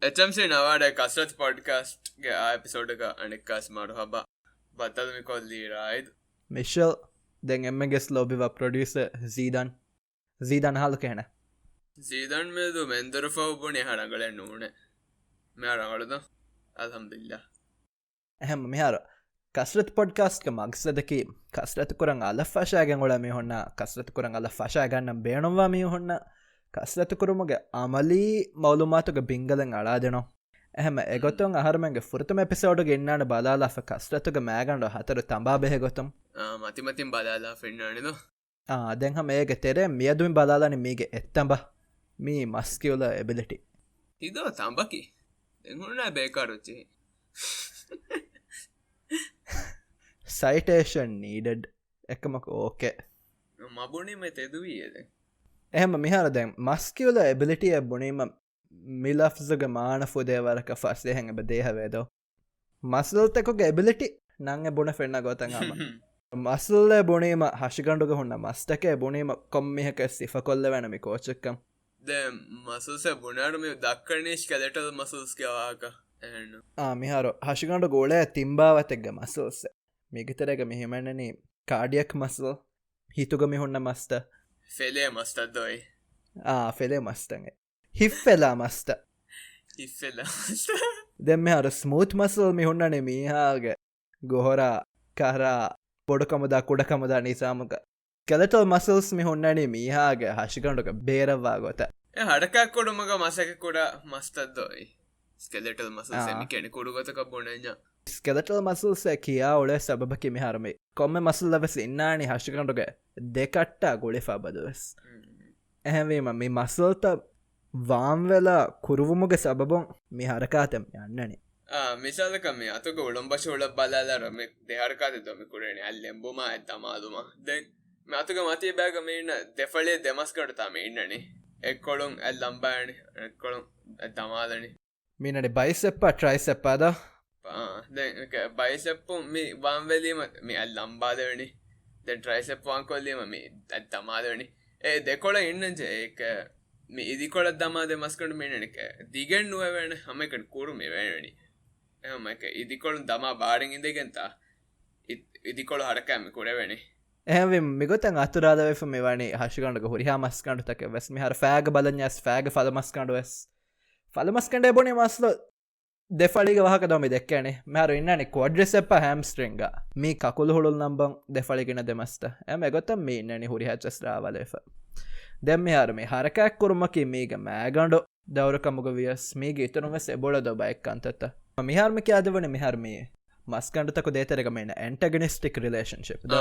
HMC නවාඩ කස්රත් පොඩ්කාස්ට්ගේ ආපිසෝඩ්ක අනෙක්කාස් මරු හබා බත්තදමි කොල්ලීරයිද මිෂල් දැන් එම්මගෙස් ලෝබිව producer සීදන් හල් කහෙන සීදන් මේදු මෙන්දර ෆව්බුණේ හරඟල නූන මෙ රඟලද අල්හම්දුල්ලා එහෙම මෙහර කස්රත් පොඩ්කාස්ට්ක මක්සදකි කස්රත කරන් අල ෆශාගෙන් ගොල මේ හොන්න කස්රත කරන් අල ෆශාගන්නම් බේනවා මේ හොන්න කස්රත කරුමගේ අමලී මවලුමාතුක බිංගලෙන් අලා දෙනවා එහෙම එගොතුන් අහරමගේ ෆෘතම එපිසෝඩ් ගෙන්නාට බලාලා කස්රතුක මෑගන්ඩ හතර තඹා බෙහෙ ගොතුම් මතිමතින් බලාලා ෆෙන්න්නනද දැන්හ මේක තෙරේ මියදුමින් බලාලානි මේගේ එත්තඹ මී මස්කිවල එබිලිටි ඉදෝ තම්බකි එහුන්න බේකාරුච්චි සයිටේෂන් නීඩඩ් එකමක ඕකේ මබුණේ මෙ තෙදුවීද එහෙම මිහාර දැන් මස්කිවල එබිලිටිය බුණීම මිලෆ්සග මාන ෆුදේවරක ෆස්සේ හැඟ බදේහවේදෝ මස්ලල්තෙකොගේ එබිලිටි නංග බුණ ෆෙන්න්න ගොතන්ගම මස්ල්ල බුණීම හශිකණ්ඩුග හුන්න මස්ටකේ බුණීම කොම්මිහක සිෆ කොල්ල වැනමි කෝච්චක්කම් ද මසුස බුණාටම දක්කරනේශ් කලටල් මසුස්කවාක මිහාර හශිකණ්ඩු ගෝලය තිම්බාවතෙක්ග මසල්ස මිගතරක මෙහෙමන්නන කාඩියක් මස්ල් හිතුගමි හුන්න මස්ත ෆෙලේ මස්තත්දොයි ෆෙලේ මස්තගේ හිෆ්වෙලා මස්ත දෙම අර ස්මූත් මසල් මිහුන්නනේ මීහාගේ ගොහොරා කරා පොඩකමදා කුඩකමදා නිසාමක කෙලටල් මසල්ස් මිහුන්නනේ මීහාගේ හශිකණ්ඩුක බේරවා ගොත හඩකක් කොඩුමක මසක කොඩ මස්තත්දොයි ස්කෙලටල් මසල් කෙනෙ කුඩුගතක බොනඥ ස්කෙලටල් මසල්සේ කියා ඔලේ සබකි මිහරමේ කොම්ම මසල් ලබෙස ඉන්නානි හශිකණ්ඩුක දෙකට්ටා ගොඩිෆා බදවස් ඇහැවීම මේ මසල්ත වාම්වෙලා කුරුවමුගේ සබබොන් මේ හරකාතම යන්නනේ මිසාලක මේ අතුක උළම්බශෝල බලාලරම දෙහරකාත දොම කුරෙන ඇල්ලෙම්බුම ඇත්තමාදුම දැන් මතුක මතිය බෑගමන්න දෙෆලේ දෙමස්කටතාම ඉන්නනේ එක්කොළුම් ඇල් ලම්බායන එක්කොළුම් ඇත්තමාදන මීනට බයිසෙප්පා ට්‍රයිසෙප්පාද බයිසෙප්පු මේ වම්වැලීම මේ ඇල් ලම්බාදවනි දැ ට්‍රයිසෙප්වාන් කොල්ලීම මේ ඇත්තමාදවනි ඒ දෙකොල ඉන්නජ ඒක මේ ඉදිකොල දමාද මස්කට මේනක දිගෙන් නුවවැන හමකට කුරු මේ වැනනි එහම එක ඉදිකොළු දමා බාරෙන් ඉදගෙන්තා ඉදිකොළ හරකෑම කුරවැනි එහ මිගොතන් අතුරාදව මෙවැනි හශිකණක හොරිහා මස්කණඩුතක වැස්ම හර ෑග බලඥස් ෑග ෆලමස්කණඩුවස් ෆලමස්කඩ බොන මස්ල දෙෆලිග වහක දොමි දෙක්කනේ මර ඉන්නනෙ කොඩ්‍රෙසප හැම්ස්ට්‍රෙන්ග මේ කකුල හොළුල් නම්බං දෙෆලිගෙන දෙමස්ට ඇම ගොතම් මේ ඉන්නනි හුරිහච්චස්රාවලේෆ දෙම හරම හරකයක් කොරුමකි මේක මෑගණ්ඩු දවරකමුග වියස් මේගේ ඉතුරුම සෙබොල දොබයික් අන්තත මිහර්මික අදවන මිහර්මයේ මස්කණ්ඩතක දේතරකමෙන ඇන්ටගනිස්ටික් රිලේශන්ශිප්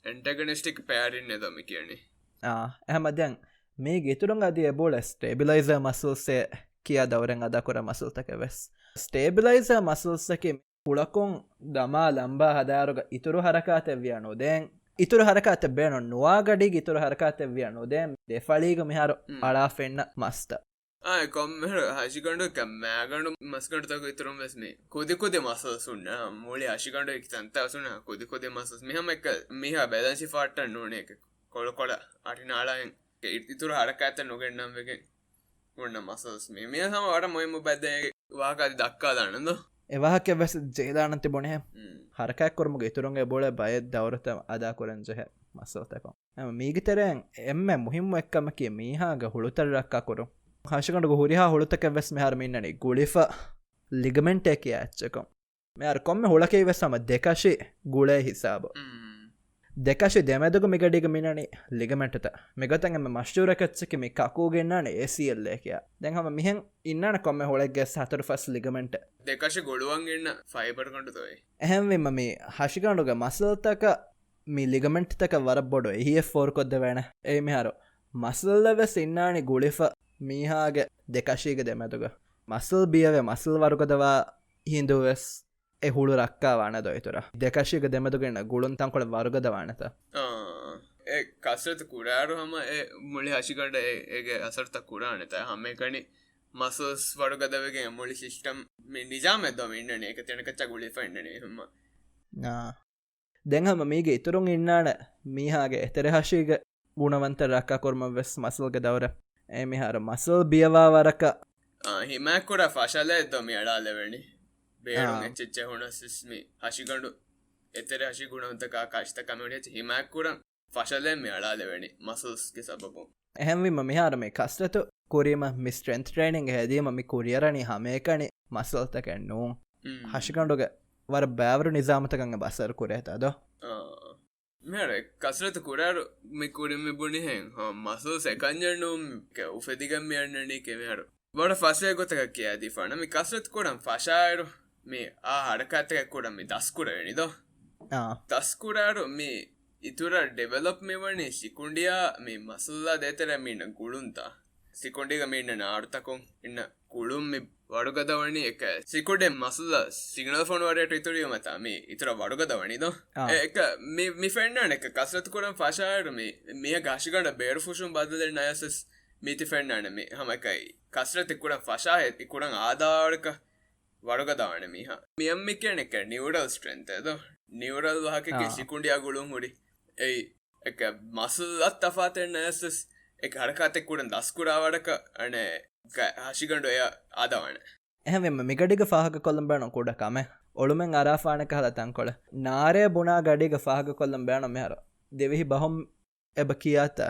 ඇන්ටගනිස්ටික් පෑරින්න දම කියන්නේ ඇහම දැන් මේ ගෙතුරුන් අදිය බෝල ස්ටේබිලයිස මසල්සේ කියා දවරෙන් අදකොර මසල්තක වෙස් ස්ටේබිලයිස මසල්සක පුලකොන් දමා ලම්බා හදාරුග ඉතුරු හරකාතැව්‍ය නොදැන් ඉතුර හරකාත බේන නොවාගඩි ඉතුර හරකාතැව්‍ය නොදැම් දෙෆලීග මෙහර අලා ෆෙන්න්න මස්ත කොම්මර හශිකණ්ඩු මෑගණු මස්කටතක ඉතුරුම් වෙස්නේ කොදෙකොද මසල් සුන්න මූලි අශිකණ්ඩ එක් තන්තවසුන කොදෙකොද මසස් මෙහම එක මෙහ බැදංශි පාට්ට නොන එක කොළ කොඩ අටිනාලායෙන් ඉතුර හරකාඇත නොගෙන්නම් එක ඔන්න මසල්ස් මේ සම වට මොයම බැද්ද වාකාති දක්කා දන්නද එවාහක වැස ජේදානන්ති බොනහ හරකයක් කොරම ඉතුරුන්ගේ බොල බයත් දවරත අදා කොරන්ජහ මස්සල්තක මීගිතරෙන් එම මුහිම්ම එක්කම කිය මීහාග හුළුතර රක්කා කොරු හශකට හුරිහා හොළුතක වෙස් මෙහරමින්නනේ ගුලිෆ ලිගමෙන්ට එක ඇච්චකම් මෙයාර කොම්ම හොලකේ වෙස්සම දෙකශි ගුලේ හිසාබ දෙකශි දෙමැදක මිගඩික මිනනේ ලිගමෙන්ටත මෙගතන්ම මශ්චූරකච්චක මේ කකූගෙන්න්නනේ ඒසිල්ලේ කියා දැහම මිහෙන් ඉන්නන කොම හොලක්ගේ සතර ෆස් ලිගමෙන්ට දෙකශ ගොඩුවන්ගන්න ෆයිබර් කටතුයි ඇහැම්වෙම මේ හශිකණ්ඩුග මසල්තක මේ ලිගමෙන්ට්තක වර බොඩ එහිය ෆෝර් කොද්ද වැන ඒ මෙහරු මසල්ලවෙස් ඉන්නානි ගුලිෆ මීහාගේ දෙකශීක දෙමැතුක මසල් බියව මසල් වරුකදවා හින්දුවස් එහුළු රක්කා වන දොයිතුර දෙකශීක දෙමතුගෙන ගුළුන්තන් කොළ වර්ගද වනත කස්සත කුරාරු හම මුලි හශිකට ඒ අසර්ත කුරානත හම එකනි මසස් වරුගදවගේ මුලි සිිෂ්ටම් නිජාම ඇදම ඉන්නන එක තැනකච්ච ගුලි ෆන්නනේ හම දැහම මේගේ ඉතුරුන් ඉන්නාන මීහාගේ එතර හශීක ගුණවන්ත රක්කා කොර්ම වෙස් මසල්ග දවර එමිහර මසල් බියවාවරක ಹಿಮ್ಯಾಕೂಡ ಫಶಲೆ ಇದ್ದೊಮ್ಮಿ ಎಡಾಲೆವೆಣಿ ಬೇಡು ಹೆಚ್ಚೆಚ್ಚೆ ಹುಣಸಿಸ್ಮಿ ಹಸಿಗಂಡು ಎತ್ತರೆ ಹಸಿ ಗುಣವಂತಕ ಕಾಶಿತ ಕಮ್ಮಿ ಹೆಚ್ಚು ಹಿಮ್ಯಾಕೂಡ ಫಶಲೆ ಮಿ ಎಡಾಲೆವೆಣಿ ಮಸಲ್ಸ್ಗೆ ಸಬಬು එහෙම්විම මිහාර මේ කස්රතු කුරීම මි ස්ට්‍රෙන්ත් ට්‍රේනිං හැදීම මි කුරියරණි හමේකනි මසල්තකැන්නු හශිකණ්ඩුග වර බෑවරු නිසාමතකංග බස්සර කුරේතද මෙර කස්රත කුරාරු මි කුරිමි බුණි හෙන් මසල් සැකංජන්නු උෆෙදිගම්මියන්නනී කෙමහරු බොඩ ෆස්සේ ගොතක කියදී ෆන මි කස්රත් කොඩම් ෆශායරු මේ හඩකත්තක කොඩම් මි දස්කුරනිද දස්කුරාරු මේ ඉතුර ಡೆವಲಪ್ මෙවනේ සිකුණ්ඩියා මේ මසල්ලා දෙතර මින්න ගුළුන්තා සිකුණ්ඩිග මින්න නාර්තකොන් ඉන්න කුළුම් මේ වඩුගදවනි එක සිකුඩෙන් මසල්ලා සිගනල් ෆෝන් වඩට ඉතුරිය මතා මේ ඉතුර වඩුගදවනිද එක මේ ෆෙන්න්නන එක කසරත් කොඩම් ෆශායරු මේ ගාශිකණ්ඩ බේරු ෆුෂුම් බදල නයසස් මීති ෆෙන්න්නන මේ හමකයි කස්රත ඉකුඩම් ෆශාය ඉකුඩම් ආධාරක වඩුගදවන මිහ මියම්මි කියන එක නිවරල් ස්ට්‍රෙන්තද නිවරල් වහක සිකුණ්ඩියා ගුළුම් හුඩි ඒ එක මසල්ලත් අෆාතෙන් නෑසස් එක හරකාතෙක් කුඩන් දස්කුරාවඩක අන හශිගණ්ඩ එය ආදවන එහෙම මිගඩිග ෆාහක කොල්ලම් බෑන කුඩකම ඔළුමෙන් අරාෆානක හල තංකොල නාරය බුණා ගඩිග ෆාහක කොල්ලම් බෑන මෙහර දෙවිහි බහොම් එබ කියාත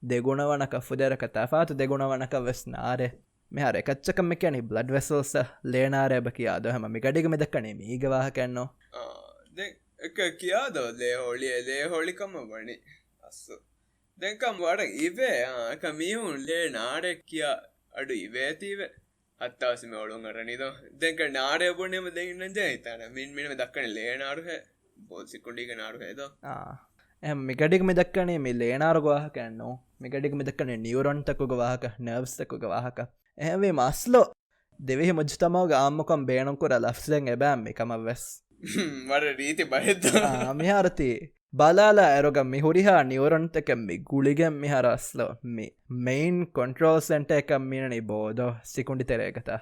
දෙගුණවනක ෆුදරක තෆාතු දෙගුණවනක වෙස් නාරය මෙහර එකච්චකම කියැනි බ්ලඩ් වෙසල්ස ලේනාරය එබ කියාද හැම මිගඩිග මෙදක්කනේ මීගවාහකැන්නෝ එක කියාද ලේ හොලිකම වනි අස්සු දෙකම් වඩ ඉවේ එක මිහුන් ලේ නාඩෙක් කියා අඩු ඉවේතිීව අත්තාවසම ඔලුන් අරනිද දෙක නාඩය බොනම දෙන්න ජයිතන මින්මිනම දක්කන ලේනාරුහ බෝසිකුඩික නාරුහේද මිගඩික් මෙදක්කනේ මේ ලේනාරුගවාහ කැන්නෝ මිගඩික් මෙදක්කනේ නිවරොන්ටකුග වාහක නර්වස්තකුග වාහක ඇවේ මස්ලෝ දෙවෙහි මුජ්තමාවග ආම්මකොම් බේනුකුර ලෆ්සෙන් එබෑම් එකම වෙස් මට රීති බහිත මිහාරති බලාලා ඇරොග මිහුරිහා නිවරන්තක මි ගුලිගෙන් මිහරස්ලෝ මෙයින් කොන්ට්‍රෝල් සෙන්ට එකම් මිනනි බෝදෝ සිකුණ්ඩි තරේගතා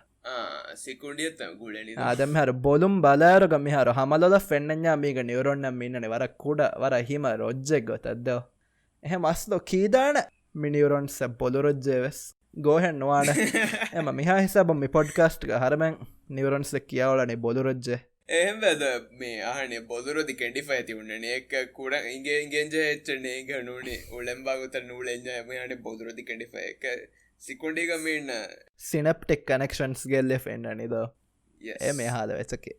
සිකුණ්ඩියත් ගුලනි ආදම හර බොලුම් බලාරග මිහර හමලොල ෆෙන්න්නඥා මීග නිවරොන්නම් මින්නන වර කුඩ වර හිම රොජ්ජෙක් ගොතද්දෝ එහ මස්ලෝ කීදාන මිනිවරොන්ස බොලුරොජ්ජයවෙස් ගෝහෙන් නොවාන එම මිහා හිසබම් මි පොඩ්කාස්ට්ක හරමැන් නිවරොන්ස කියවලනේ බොලුරොජ්ජේ එහෙමද මේ ආනේ බොදුරදි කෙඩිෆයි තිවුණන ඒක කුඩ ඉගේ ඉගෙන්ජ එච්චනේ ගනුනේ උලම්බාගත නූලෙන්ජ යමයානේ බොදුරදි කෙඩිෆයි එක සිකුණ්ඩිගමන්න සිනප්ටෙක් කනෙක්ෂන්ස් ගෙල්ල ෆෙන්න්න නිද ඒ මේ හාද වෙසකේ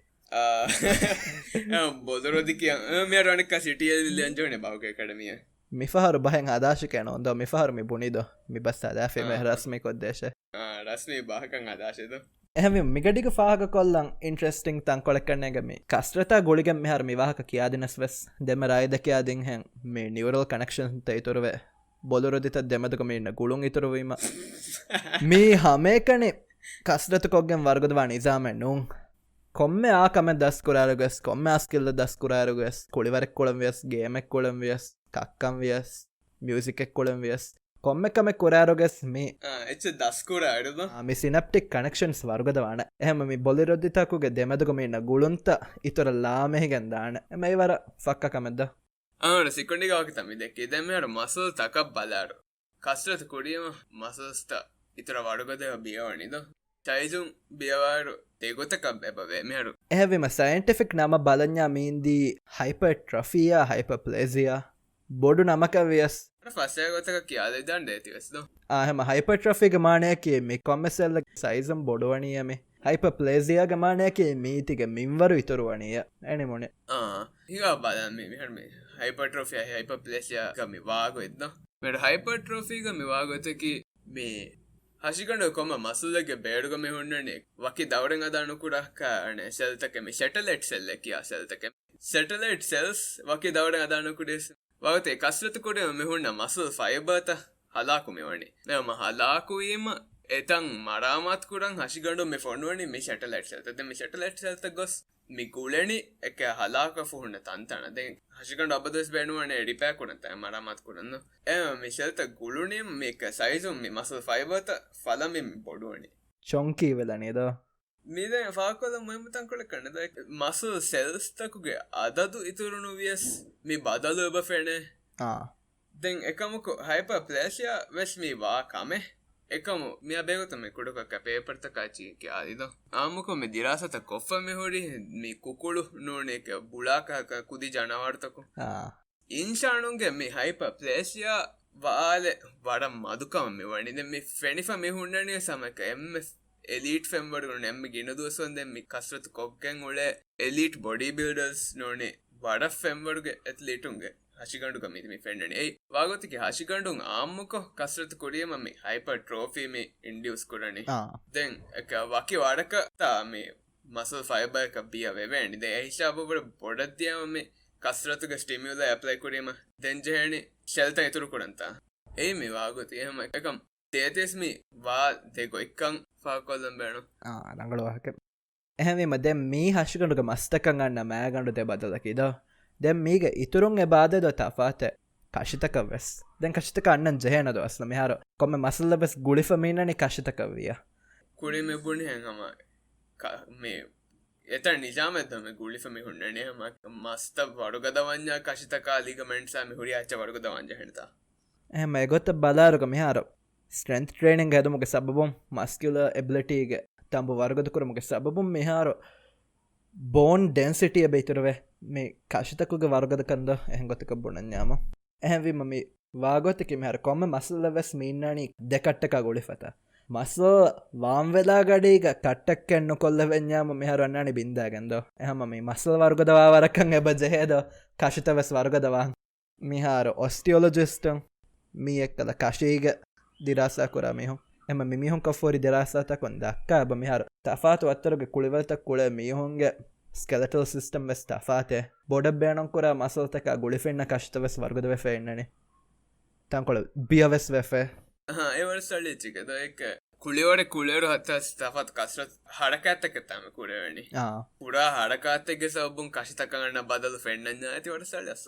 බොදුරදි කිය මේ රනික සිටියල් ලියන්ජෝන බවක කඩමිය මිහරු බහෙන් අදාශකයන ඔොද මිහරමි බුණිද මිබස් අදාෆෙම රස්මි කොද්දේශ රස්මී බාහකං අදාශද එහම මිගඩික ෆාහක කොල්ලන් ඉන්ට්‍රෙස්ටිං තන් කොලක්කන්නේගම කස්ත්‍රතා ගොලිගම් මෙහර මිවාහක කියාදිනස් වෙස් දෙම රයිදකයාදින් හැ මේ නිවරල් කනෙක්ෂන්ත ඉතුරුව බොලොරදිත දෙමදකම ඉන්න ගුළුන් ඉතුරවීම මේ හමේකනේ කස්රතකොක්ගෙන් වර්ගදවා නිසාමෙන් නුම් කොම්ම ආකම දස්කුරාරුගස් කොම්ම අස්කිල්ල දස්කුරාරුගස් කොളിවරක් කොළම් වියස් ගේමෙක් කොළම් වියස් කක්කම් වියස් මියසිකෙක් කොළම් වියස් කොම්මකම කොරාරොගෙස් මේ එච්ච දස්කුරාඩද මේ සිනප්ටික් කනෙක්ෂන්ස් වර්ගදවාන එහම මේ බොලිරොද්ධිතකුගේ දෙමදකම ඉන්න ගුළුන්ත ඉතුර ලාමෙහි ගැන්දාන එමයි වර ෆක්කකමෙද්ද ආන සිකොඩිගාවක තමි දෙක්කේ දැමයට මසල් තකක් බලාරු කස්රත කොඩියම මසස්ත ඉතුර වඩුගද බියවනිද චයිසුම් බියවාරු තේගොතක බැබවේ මෙහරු එහැවිම සයින්ටිෆික් නම බලඥා මීන්දී හයිප ට්‍රෆිය හයිප ප්ලේසියා බොඩු නමක වියස් පසයගොතක කියාද දන්ඩ ඇතිවස්ද ආහම හයිපට්‍රෆි ගමානයකේ මේ කොම්මසෙල්ල සයිසම් බොඩුවනියම හයිප ප්ලේසියා ගමානයකේ මීතික මින්වරු ඉතුරුවනිය ඇනිමුණ හිවා බදන් මෙහරම හයිපට්‍රෝෆිය හයිප ප්ලේසියකම වාග එත්ද මෙට හයිපට්‍රෝෆීක මෙවාගොතකි මේ හශිකඩ කොම මසුල්ලගේ බේඩුගම හුන්නනේ වකි දවරෙන් අදානුකුඩක්කාන සෙල්තකම සැටලෙට් සෙල්ල කියා සෙල්තක සැටලෙට් සෙල්ස් වකි දවරෙන් අදානුකුඩෙස් වගතේ කස්රතකොට මෙහුන්න මසල් ෆයිබර්ත හලාකුමවනි මෙම හලාකුවීම එතන් මරාමත්කුරන් හසිගඩු මේ ෆොන්ුවනි මේ ෂටලට් සල්තද මේ ෂටලට් සල්ත ගොස් මිකුලනි එක හලාක ෆුහුන්න තන්තන දෙ හසිකට අබදස් බැනුවන එඩිපෑකුරත මරාමත් කරන්න එම මිශල්ත ගුළුණියම් මේක සයිසුම් මේ මසල් ෆයිබර්ත ෆලමින් බොඩුවනි චොංකී වෙල නේද මීද ෆාකොල මෙමතන් කොළ කන්නද මසල් සෙල්ස්තකුගේ අදදු ඉතුරුණු වියස් මේ බදල ඔබ ෆෙනේ දෙන් එකමුකු හයිප ප්ලේසිය වෙස් මේ වා කමේ එකම මෙ බේගතම කුඩුකක් පේපර්ත කාචි ආදිද ආමුක මෙ දිරාසත කොෆ්ෆ මෙහොඩි මේ කුකුළු නෝනෙක බුලාකාක කුදි ජනවර්තකු ඉන්ශානුන්ගේ මේ හයිප ප්ලේසියා වාල වඩ මදුකම මෙ වනිද මේ ෆෙනිෆ මෙහුන්නනය සමක එම එලිට ෆෙම්බඩුන එම ගෙන දුවසොන් දෙම කස්රතු කොක්කෙන් උල එලිට බොඩි බිල්ඩර්ස් නෝනේ වඩ ෆෙම්බඩුගේ ඇත්ලිටුන්ගේ හශිකණඩු කමිතිමි ෆෙන්ඩන ඒ වාගොතික හශිකණ්ඩුන් ආම්මකො කස්රතු කොඩියම මේ හයිප ට්‍රෝෆීම ඉන්ඩියස් කරනේ දැන් එක වකි වඩක තා මේ මසල් ෆයිබයක බිය වෙවැනිද එහිශාපකට බොඩත්දියම මේ කස්රතුක ස්ටිමියල ඇප්ලයි කොරීම දැන්ජහනි ශෙල්ත ඉතුරු කොරන්තා ඒ මේ වාගොති එහෙම එකම් තේතෙස්මි වා දෙකො එක්කං පාකොල්ලම් බෑනු රංගලවාහක එහෙම දැම් මේ හශිකණුක මස්තකන් ගන්න මෑගණ්ඩු තෙ බදලකිද දැම් මේක ඉතුරුන් එබාදද තපාත කශිතක වෙස් දැන් කශිතක අන්නන් ජයනද අස්ල මෙහර කොම මසල්ල බෙස් ගුලිෆමීනනි කශිතකවිය කුඩි මෙබුණි හැඟම මේ එත නිජාමතම ගුලිෆමි හුන්නනේ මස්ත වඩුගද වංජා කශිතකා ලිගමෙන්ට්සා මිහුරි අච්ච වඩුගද වංජහනතා එහෙම එගොත්ත බලාරුක මෙහාර ස්ට්‍රෙන්ත් ට්‍රේනිං හැදමුගේ සබබොම් මස්කියුල එබිලිටිගේ තම්බු වර්ගද කරමුගේ සබබොම් මෙහාර බෝන් ඩැන්සිටිය බේතුරවේ මේ කශිතකුගේ වර්ගද කන්ද එහෙගොතක බොනඥාම එහෙවීම මේ වාගොතක මෙහර කොම මසල්ල වෙස් මීන්නනී දෙකට්ටක ගොලි පත මස්සෝ වාම්වෙලා ගඩීක කට්ටක්කෙන්න්නු කොල්ල වෙඥාම මෙහරන්නනි බින්දාගැන්ද එහම මේ මස්සල් වර්ගදවා වරකන් එබ ජෙහේද කශිත වෙස් වර්ගදවා මිහාර ඔස්ටියෝලොජිස්ටන් මී එක්කද කශීග දිරාසා කරා මිහුම් එම මිහුන් කෆෝරි දිරාසාත කොන් දක්කා එබ මිහාර තෆාතු අත්තරගේ කුളിවලතක් කුළ මිහුන්ගේ ස්කෙලටල් සිස්ටම් වෙස් තෆාතේ බොඩ බේනන් කරා මසල්තක ගුලිෆෙන්න කශිත වෙස් වර්ගද වෙෆෙන්නනේ තංකොල බියවෙස් වෙෆේ ඒවට සල්ලිච්චිකද එක කුලිවට කුලේරු හත්තස් තපත් කස්රත් හඩකඇත්තක තම කුරවැනි පුඩා හඩකාත්තක සබුන් කශිතකගන්න බදලු ෆෙන්ඩන්න ඇතිවට සල්ලස්ස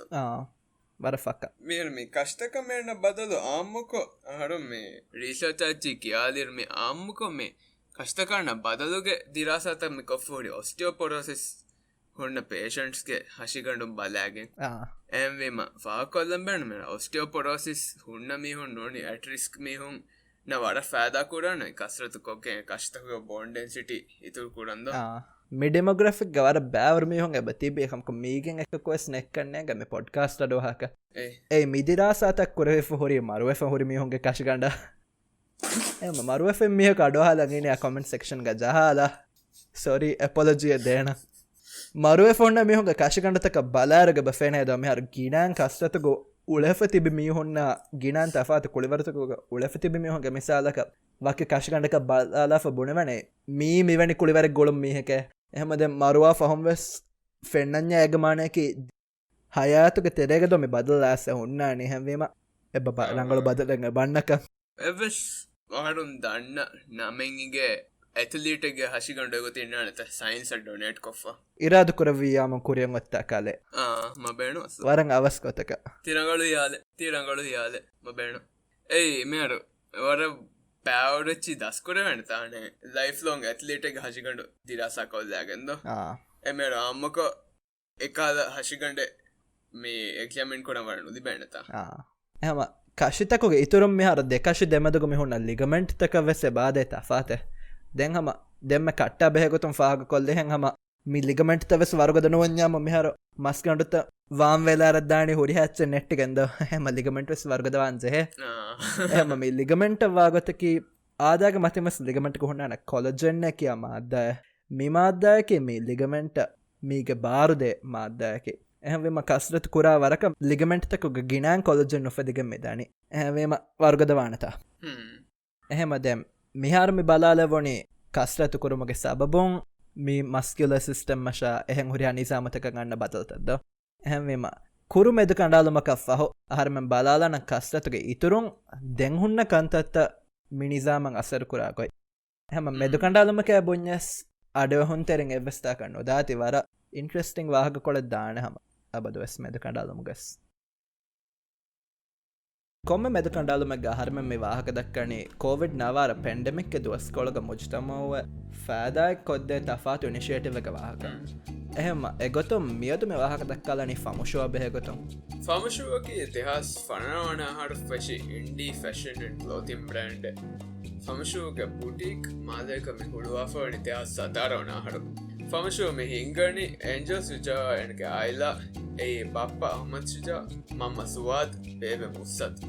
වරෆක්ක මේ කෂ්ටකමෙන්න්න බදලු ආම්මකො අහරු මේ රීෂචච්චි කියාලිර් මේ ආම්මකො මේ කෂ්ටකන්න බදලුගේ දිරාසතම කොෆෝඩි ඔස්ටියෝපොරෝසිස් හොන්න පේෂන්ට්ස්ගේ හශිකඩුම් බලාගෙන් ඇම්වීම ෆාකොල්ලම් බැනම ඔස්ටියෝපොරෝසිස් හුන්න මිහුන් නොනි ඇටරිස්ක් මිහුන් නවඩ ෆෑදාකුරන්න කස්රතු කොක්කේ කෂ්ටක බෝන්ඩෙන්සිටි ඉතුර කුරන්ද මිඩෙමග්‍රෆික් ගවර බෑවරමිහොන් ඇබ තිබේහමක මීගෙන් එක කොස් නෙක්කන්නේ ගම පොඩ්කාස්ට ඩෝහක ඒ මිදිරාසාතක් කොරෙ හොරි මරුව හොරි මිහොන්ගේ කශගඩ එම මරුව මියක අඩෝහලගෙන කොමෙන්ට් සෙක්ෂන් ග ජහලා සොරි ඇපොලජිය දේන මරුව ෆොන්න මිහොන්ග කශගණඩතක බලාරග බෆේනය දම හර ගිනන් කස්ටතකෝ උලෙෆ තිබි මිහොන්න ගිනන් තෆාත කොළිවරතක උලෙෆ තිබි මිහොන්ගේ මිසාලක වක කශගණඩක බලාලාෆ බුණවනේ මී මිවැනි කුළිවරක් ගොළුම් මිහක එහෙමද මරුවා ෆහොම්වෙස් ෆෙන්නඥ ඇගමානයකි හයාතුක තෙරේග දොමි බදල් ඇස උන්නා නිහැවීම එබ රංගල බදලඟ බන්නක එවස් වහරුන් දන්න නමෙන්ගේ ඇතලීටගේ හශිකණ්ඩ ගොතින්න නත සයින්ස ඩොනට් කොෆ ඉරාදු කරවයාම කුරියන් ඔත්තා කාලේ මබේනු වරං අවස්කොතක තිරගලු යාල තිරංගලු යාල මබේනු ඒයි මෙරු වර පැවඩච්චි දස්කොර වැනතානේ ලයිෆ් ලෝන් ඇත්ලේට හශිකණ්ඩ දිරාසා කොල්ලෑගෙන්ද එමට අම්මක එකාද හශිකණ්ඩ මේ එක්ෂමෙන් කොන වරනු දි බැනතා එහම කශිතකොගේ ඉතුරම් මෙහර දෙකශි දෙමදක මෙහුන්න ලිගමෙන්ට් තක වෙස බාධය තෆාත දැන් හම දෙම කට බෙහගොතුම් ෆාග කොල්ල හම මි ලිගමෙන්ට් තවස් වර්ගදනුවඥාම මෙහර මස්කණ්ඩුත වාම් වෙලාරදානය හොරි හැච්ච නෙට්ටි ගැද හැම ලිගමෙන්ටස් වර්ගදවන්සහ එහම මේ ලිගමෙන්ට වාගොතකි ආදාග මතිමස් ලිගමෙන්ට් හොන්නන කොලජන්න කිය මාද්දාය මිමාද්දායක මේ ලිගමෙන්ට මීග බාරුදේ මාද්දායක එහවම කස්රත් කුරා වරක ලිගමෙන්ට්තකුග ගිනන් කොලජන් නොෆදිගම් මෙදානි ඇවේම වර්ගදවානතා එහෙම දැම් මිහාරමි බලාලවොනේ කස්රතු කුරුමගේ සබබොන් මේ මස්කියල සිස්ටම් මශා එහෙන් හුරයා නිසාමතක ගන්න බදල්තද එහෙවම කුරු මෙද කණ්ඩාලුමක ෆහෝ අහරමෙන් බලාලන කස්රතුගේ ඉතුරුන් දෙංහුන්න කන්තත්ත මිනිසාමන් අසර කුරාකොයි එහෙම මෙදු කණ්ඩාලුමක බොඤ්ඤස් අඩවහුන් තෙරෙන් එවස්ථා කරන්න දාති වර ඉන්ට්‍රස්ටිං වාහක කොළ දානහම අබද වෙස් මෙද කණ්ඩාලුමගස් කොම මෙද කණ්ඩාලුමක් හරම මේ වාහක දක්කනේ කෝවිඩ් නවාර පැන්ඩමික් දුවස් කොළග මුජතමව ෆෑදායක් කොද්දේ තෆාතු නිශේටව එක වාහක එහෙම එගොතුම් මියතු මේ වාහක දක්කාලනි ෆමුෂුව බෙහගොතුම් ෆමුෂුවක ඉතිහාස් ෆනවන හට ෆැෂි ඉන්ඩී ෆැෂන් ලෝතිම් බ්‍රන්ඩ් ಫಮಶೂಗೆ ಬುಟೀಕ್ ಮಾದಕ ಮಿ ಹುಳುವಾಫವಣಿ ತ್ಯಾ ಸದಾರವಣ ಹಡು ಫಮಶೂ ಮಿ ಹಿಂಗಣಿ ಎಂಜೋ ಸುಜಾ ಎನಕೆ ಆಯ್ಲಾ ಏ ಬಾಪ್ಪ ಅಹಮದ್ ಸುಜಾ ಮಮ್ಮ ಸುವಾದ್ ಬೇಬೆ ಮುಸ್ಸದ್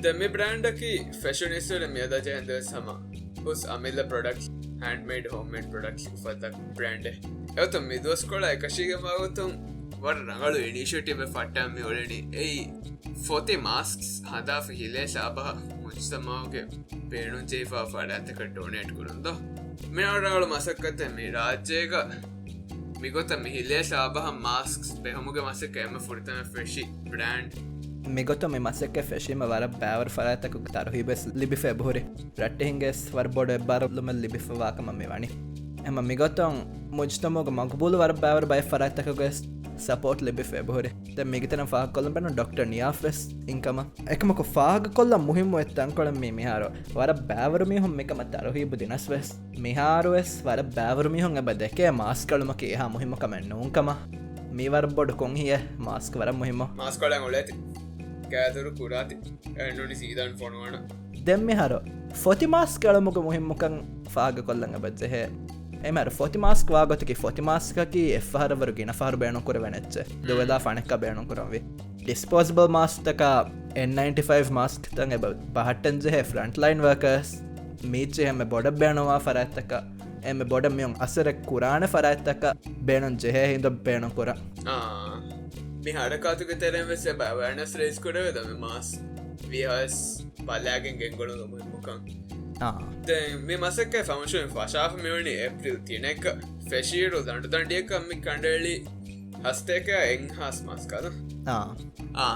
ದಮ್ಮಿ ಬ್ರ್ಯಾಂಡಕಿ ಫ್ಯಾಷನಿಸ್ಟರ್ ಮಿಯದ ಜೆಂದ ಸಮ ಉಸ್ ಅಮಿಲ್ಲ ಪ್ರಾಡಕ್ಟ್ಸ್ ಹ್ಯಾಂಡ್ಮೇಡ್ ಹೋಮ್ಮೇಡ್ ಪ್ರಾಡಕ್ಟ್ಸ್ ಫದ ಬ್ರ್ಯಾಂಡ್ ಯಾವತ್ತು ಮಿದೋಸ್ಕೊಳ ಕಶಿಗೆ ಮಾಗುತ್ತು ವರ ರಂಗಳು ಇನಿಷಿಯೇಟಿವ್ ಫಟ್ಟಮ್ಮಿ ಒಳನಿ ಏಯ್ ಫೋತಿ ಮಾಸ್ಕ್ಸ್ ಹದಾಫ್ ಹಿಲೆ ಶಾಬಹ ಮುಜ್ತಮಾವ್ಗೆ ಬೇಣು ಜೈಫಾ ಫಡಾತಕ ಡೊನೇಟ್ ಕುರುಂದೋ ಮೇನವರಗಳು ಮಸಕ್ಕತ್ತೆ ಮಿ ರಾಜ್ಯಗ ಮಿಗೊತ್ತ ಮಿ ಹಿಲೆ ಶಾಬಹ ಮಾಸ್ಕ್ಸ್ ಬೆಹಮುಗೆ ಮಸಕ್ಕ ಎಮ್ಮ ಫುರ್ತನ ಫ್ರೆಶಿ ಬ್ರ್ಯಾಂಡ್ ಮಿಗೊತ್ತ ಮಿ ಮಸಕ್ಕೆ ಫೆಶಿಮ ವರ ಬ್ಯಾವರ್ ಫರಾತಕ ತರಹಿಬೆಸ್ ಲಿಬಿಫೆ ಬಹುರಿ ರಟ್ಟೆ ಹಿಂಗೆಸ್ ವರ್ಬೋಡ್ ಎಬ್ಬಾರ ಲುಮಲ್ ಲಿಬಿಫೆ ವಾಕ ಮಮ್ಮಿ ವಾಣಿ ಎಮ್ಮ ಮಿಗೊತ್ತಂ ಮುಜ್ತಮೋಗ ಮಗ್ಬೂಲು ವರ ಬ್ಯಾವರ್ ಬೈ ಫರಾತಕಗೆಸ್ ಸಪೋರ್ಟ್ ಲಿಬಿಫೆ ಬಹುರಿ ದೆ ಮಿಗತನ ಫಾಗ್ ಕೊಲ್ಲಂಬೆನು ಡಾಕ್ಟರ್ ನಿಯಾಫೆಸ್ ಇಂಕಮ එකමක ಫಾಗ್ ಕೊಲ್ಲ ಮುಹಿಮ್ಮು ಎತ್ತ ಅಂಕೊಳಂ ಮಿ ಮಿಹಾರೋ ವರ ಬ್ಯಾವರು ಮಿ ಹೊಂ ಮಿಕಮ ತರಹಿಬು ದಿನಸ್ವೆಸ್ ಮಿಹಾರೋಸ್ ವರ ಬ್ಯಾವರು ಮಿ ಹೊಂ ಎಬ ದೆಕೆ ಮಾಸ್ಕ್ ಕಳುಮಕ ಏಹಾ ಮುಹಿಮ್ಮು ಕಮೆನ್ ನೂಂಕಮ ಮಿ ವರ ಬೊಡು ಕೊಂ ಹಿಯ ಮಾಸ್ಕ್ ವರ ಮುಹಿಮ್ಮು ಮಾಸ್ಕ್ ಕೊಳಂ ಒಳೆತಿ ಕෑದರು ಕುರಾತಿ ಎಣ್ಣುನಿ ಸೀದಾನ್ ಫೋನುವಣ ದೆಮ್ ಮಿಹಾರೋ ಫೋತಿ ಮಾಸ್ಕ್ ಕಳುಮಕ ಮುಹಿಮ್ಮುಕಂ ಫಾಗ್ ಕೊಲ್ಲಂ ಎಬ ಜೆಹೆ එමර ෆොති මාස්ක් වාගොතකි ෆොති මාස්කකි එෆහරවරු ගෙන ෆහර බේනු කර වෙනච්ච දුවදා ෆනක්ක බේනු කරම්වි ඩිස්පෝසිබල් මාස්තක N95 මාස්ක් තන් එබ පහට්ටන්ජෙහ ෆ්‍රන්ට් ලයින් වර්කර්ස් මීච්චේ හැම බොඩ බේනවා ෆරඇත්තක එම බොඩ මියුම් අසරෙක් කුරාණ ෆරඇත්තක බේනුන් ජෙහ හිඳ බේනු කර මි හඩකාතුක තෙරෙන් වෙස බවනස් රේස් කොඩවෙදම මාස් විහස් පල්ලයාගෙන් ගෙන්ගොඩු මුකම් මේ මසක ෆමශුවෙන් ෆශාප මෙවනි ඒප්‍රිල් තියනෙක ෆෙශීරු දඩු දඩියකම්මි කණ්ඩලි හස්තේක එංහස් මස්කාද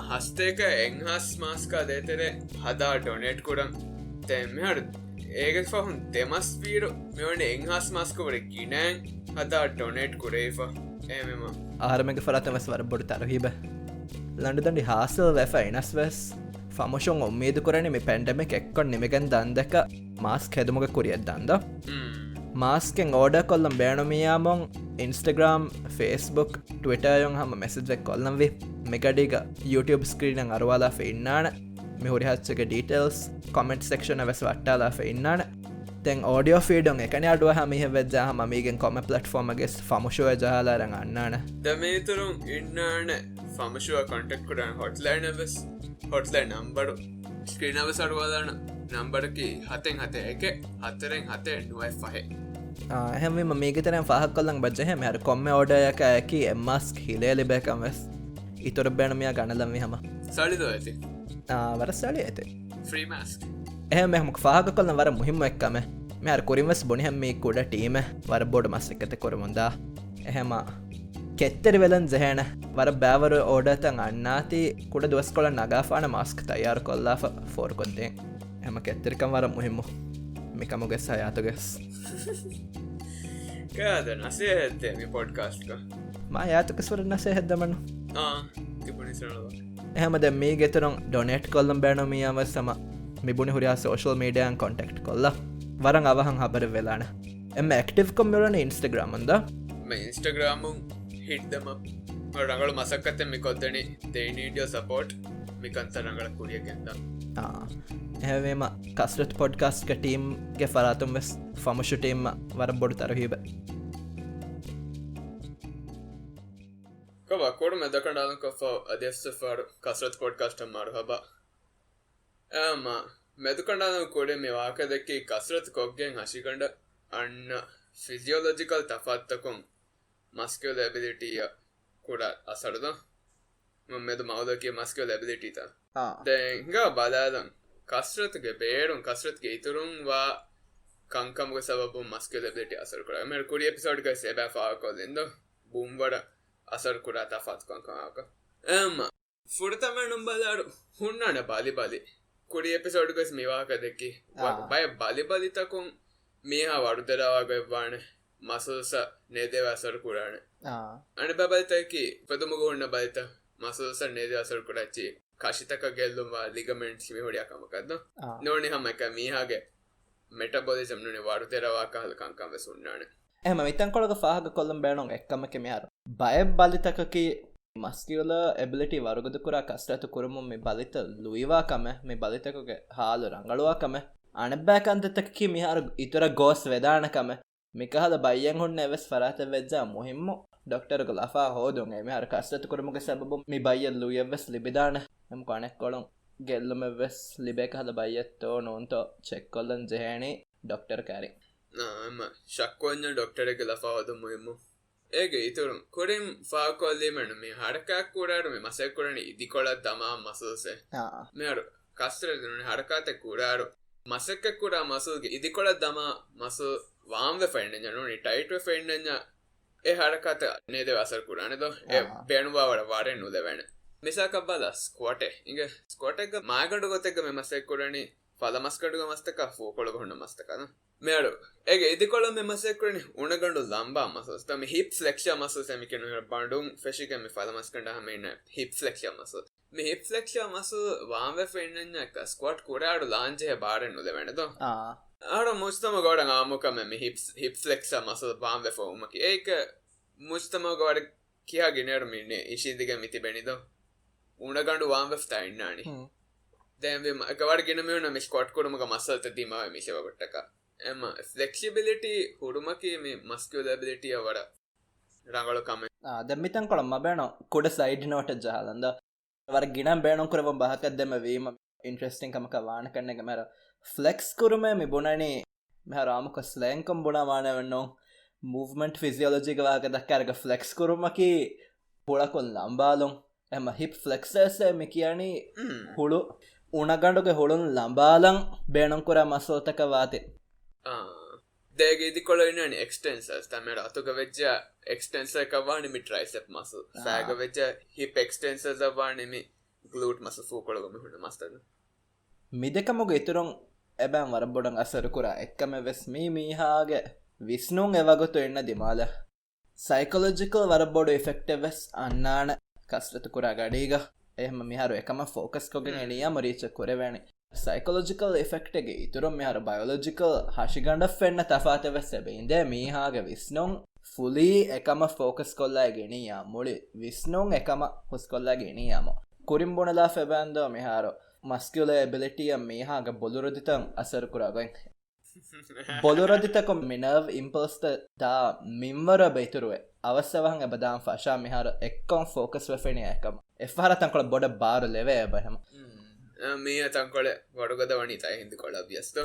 හස්තේක එංහස් මාස්කා දේතරේ හදා ඩොනේට් කුඩම් තැම්හට ඒක ෆහුන් දෙමස් වීරු මෙවන එංහස් මස්කවර ගිනෑන් හදා ඩොනේට් කුරේෆා ඒමම ආරමක ෆරතවස් වර බොඩු තරහිබ ලඩුදඩි හාසල් වැෆ එනස්වස් ෆමශුන් ඔම්මේද කරන මේ පැන්ඩමික් එක්කොන් නිමගෙන් දන්දක මාස්ක් හැදමුග කුරියත් දන්ද මාස්කෙන් ඕඩ කොල්ලම් බෑනුමියාමොන් ඉන්ස්ටග්‍රම් ෆේස්බුක් ටවිටයොන් හම මෙසජක් කොල්ලම්වි මෙකඩික YouTube ස්ක්‍රීනන් අරවාලා ෆෙන්න්නාන මෙහුරිහත්සක ඩීටල්ස් කොමෙන්ට් සෙක්ෂන වැස් වට්ටාලා ෆෙන්න්නාන තැන් ඕඩියෝ ෆීඩොන් එකන අඩුව හමිහ වෙද්ජා මීගෙන් කොම පලට්ෆෝර්මගෙස් ෆමුෂුව ජහලාරඟ අන්නාන දමේතුරුම් ඉන්නාන ෆමශුව කොන්ටෙක්් කරන හොට්ලයිනවස් හොට්ලයි නම්බඩු ස්ක්‍රීනව සරුවාදාන නම්බඩකි හතෙන් හත එක හතරෙන් හතේ නුවයි පහේ හැම මේකතරම් පහක් කොල්ලන් බජහ මර කොම්ම ඕඩයක ඇකි එම්මස්ක් හිලේ ලිබැකම්වස් ඉතොර බැනමයා ගණලම්වි හම සලිද ඇති වරස්සාලි ඇත ්‍රීමස්ක් එහ මෙහමක් පාහක කොල්න වර මුහිම එක්කම මෙහර කොරිමස් බොනිහම් මේ කුඩ ටීම වර බොඩ මස් එකත කොරමුන්දා එහෙම කෙත්තෙරි වෙලන් ජහන වර බෑවර ඕඩතන් අන්නාති කුඩ දුවස් කොල නගාපාන මස්ක් තයාර කොල්ලා ෆෝර් කොද්දෙන් එම කෙත්තරිකම් වර මුහිම්මු මිකමුගෙස් හයාතුගෙස් කාද නසේ ඇත්තේ මේ පොඩ්කාස්ට්ක මා යාතකස්වර නසේ හැද්දමනු තිපනිසරවා එහෙමද මේ ගෙතරම් ඩොනෙට් කොල්ලම් බෑනොමියාව සම මිබුණි හුරයා සෝෂල් මීඩියන් කොන්ටෙක්ට් කොල්ලා වරන් අවහන් හබර වෙලාන එම ඇක්ටිව් කොම්මිරන ඉන්ස්ටග්‍රාමන්ද මේ ඉන්ස්ටග්‍රාමුන් හිට්දම රඟල මසක්කත මිකොත්තන දේනීඩියෝ සපෝට් මිකන්ත රඟල කුරිය ගෙන්ද එහවේම කස්රට පොඩ්කාස්ක ටීම්ගේ ෆරාතුම් වෙස් ෆමශු ටීම්ම වර බොඩු තරහිබ කොඩ මෙදකඩාන කො අදෙස්ෆාඩ කස්රත් පොඩ්කාස්ට මාරු හබා ආම මෙදුකඩාන කොඩේ මේ වාක දෙකේ කස්රත් කොක්ගෙන් හශිකඩ අන්න ෆිසිියෝලොජිකල් තෆත්තකොම් මස්කෝ ලැබිලිටිය කුඩා අසරද මෙද මවදකේ මස්කෝ ලැබිලිටිත දැංග බලාදම් කස්රත්ගේ බේරුම් කස්රත්ගේ ඉතුරුම්වා කංකම්ග සබපු මස්කෝ ලැබිලිටි අසර කර මෙ කුඩිය පිසෝඩ්ග සැබෑ ෆාකොල්ලින්ද බුම්වඩ අසර් කුඩා තෆත් කොංකාක එම ෆුරතමනුම් බලාඩු හුන්නන බාලි බලි කුඩිය එපිසෝඩ්ගස් මේවාක දෙකි බය බලි බලිතකුම් මේහා වඩුදරවාගවාන මසස නේදව අසර කුරාණ අන බබල්තකි පදමුග ඔන්න බල්ත මසස නේද අසර කුරච්චි කශිතක ගෙල්ලුම්වා ලිගමෙන්ට් මිහොඩියකමකක්ද නොනි හම එක මීහාගේ මෙටබොලිසම් නුනේ වඩුදරවා කාල කංකම් වෙසුන්නාන එහම විතන් කොළක ෆාහක කොල්ලම් බෑනොන් එක්කම කෙමිහර බය බලිතකකි මස්කියල එබිලිටි වරුගද කුරා කස්රතු කුරමුම් මේ බලිත ලුයිවාකම මේ බලිතකගේ හාලු රංගලුවාකම අනබ්බෑකන්තතකි මිහාර ඉතුර ගෝස් වෙදානකම මිකහද බයියන් හොන්න එවස් ෆරාත වෙද්ජා මුහිම්ම ඩොක්ටරක ලෆා හෝදුන් එමිහාර කස්සතු කරමුග සබබ මේ බයියල්ලු එවස් ලිබිදාන එම කනෙක් කොළොන් ගෙල්ලුම වෙස් ලිබේක හද බයියත්තෝ නොන්තෝ චෙක්කොල්ලන් ජෙහනේ ඩොක්ටර් කාරි එම ශක්කොන්න ඩොක්ටර එක ලෆා හොද මුහිම්ම ඒගේ ඉතුරුම් කොරින් ෆාකොල්ලීමන මේ හරකක් කුරාරු මේ මසෙක් කරන ඉදිකොලත් තමා මසල්සේ මෙර කස්තර දුන හරකාත කුරාරු මසෙක්ක කුරා මසල්ගේ ඉදිකොලත් තමා මසල් වාම්ව ෆෙන්ඩ නොනි ටයිට් ෆෙන්ඩ ඒ හරකත නේද වසර කුරානද ඒ බේනුවාවට වාරෙන් නුදවැන මිසාකබ්බල ස්කෝට ඉග ස්කෝට එක මාගඩ ගොතක මේ මසෙක් කරනි පදමස්කඩුව මස්තක ෆෝකොළ ගොන්න මස්තකන මෙරු ඒ ඉදිකොළ මෙමසෙක්කරනි උනගඩු ලම්බා මසස්තම හිප් ලක්ෂ මස සැමිකෙන බඩුම් ෆෙෂිකම පදමස්කට හමන්න හිප් ලක්ෂ මස මේ හිප් ලක්ෂ මස වාම්ව ෆෙන්ඩ එක ස්කෝට් කුරාඩු ලාංජය බාරෙන් නුදවැනද ආර මුස්තම ගොඩ ආමුකම හිප් ලෙක්ෂ මස බාම්ව ෆෝමකි ඒක මුස්තම ගොඩ කියා ගෙනරමින්නේ ඉශීදික මිති බැනිද උනගඩු වාම්ව තයින්නානි දැම එකවර ගෙනමන මිස් කොට් කොටමක මස්සල්ත දීමාව මිශවකොට්ටක එම ෆලෙක්ෂිබිලිටි හුරුමකි මේ මස්කලබිලිටිය වඩ රඟලු කම දැමිතන් කොළම්ම බෑන කොඩ සයිඩ්නවට ජහලන්ද වර ගිනම් බෑනො කරව බහකත් දෙම වීම ඉන්ට්‍රස්ටිං කමක වාන කරන එක මැර ෆලෙක්ස් කරුම මේ බොනනේ මෙහරාමක ස්ලෑංකම් බොනවානවන්නෝ මූවමෙන්ට් ෆිසිියෝලජික වාක දක්කාරක ෆලෙක්ස් කරුමකි පොලකොල් ලම්බාලොන් එම හිප් ෆලෙක්සර්ස මෙ කියන්නේ හුළු උනගඩුග හොළුන් ලම්බාලං බේනොංකුර මස්සෝතක වාතේ දේගේති කොලන එක්ටන්සස් තමට අතුක වෙච්ච එක්ටන්ස එකවානිමි ට්‍රයිසප් මස සෑග වෙච්ච හිප එක්ටන්සස් අවානෙමි ගලූට් මස ෆූකොළගම හුට මස්තද මිදකමුග ඉතුරුන් එබැන් වරබොඩන් අසරකුරා එක්කම වෙස් මේ මීහාගේ විස්නුන් එවගොතු එන්න දිමාල සයිකලෝජිකල් වරබොඩ එෆෙක්ටවෙස් අන්නාන කස්ටතු කුරා ගඩීග එහම මිහරු එකම ෆෝකස් කොගෙන එනිය මරීච කොරවැනි සයිකලෝජිකල් එෆෙක්ටගේ ඉතුරුම් මෙහර බයෝලෝජිකල් හශිගණ්ඩ වෙන්න තෆාතවෙස් සැබයින්ද මීහාගේ විස්නුන් ෆුලී එකම ෆෝකස් කොල්ලා ගෙනයා මුලි විස්නුන් එකම හුස් කොල්ලා ගෙනයාම කුරිම් බොනලා ෆෙබෑන්දෝ මෙහාරෝ මස්කියල එබිලිටිය මේහාගේ බොලුරදිතන් අසරකුරාගොයින් බොලුරදිතකො මිනව් ඉම්පල්ස්ට දා මිම්වර බයිතුරුවේ අවස්සවහන් එබදාම් ෆශා මිහාර එක්කොන් ෆෝකස් වෙෆෙනය එකම එෆහරතන් කොළ බොඩ බාරු ලෙවේ එබහම මේ තංකොල ගොඩගොද වනි තයි හිදි කොළ අභ්‍යස්ත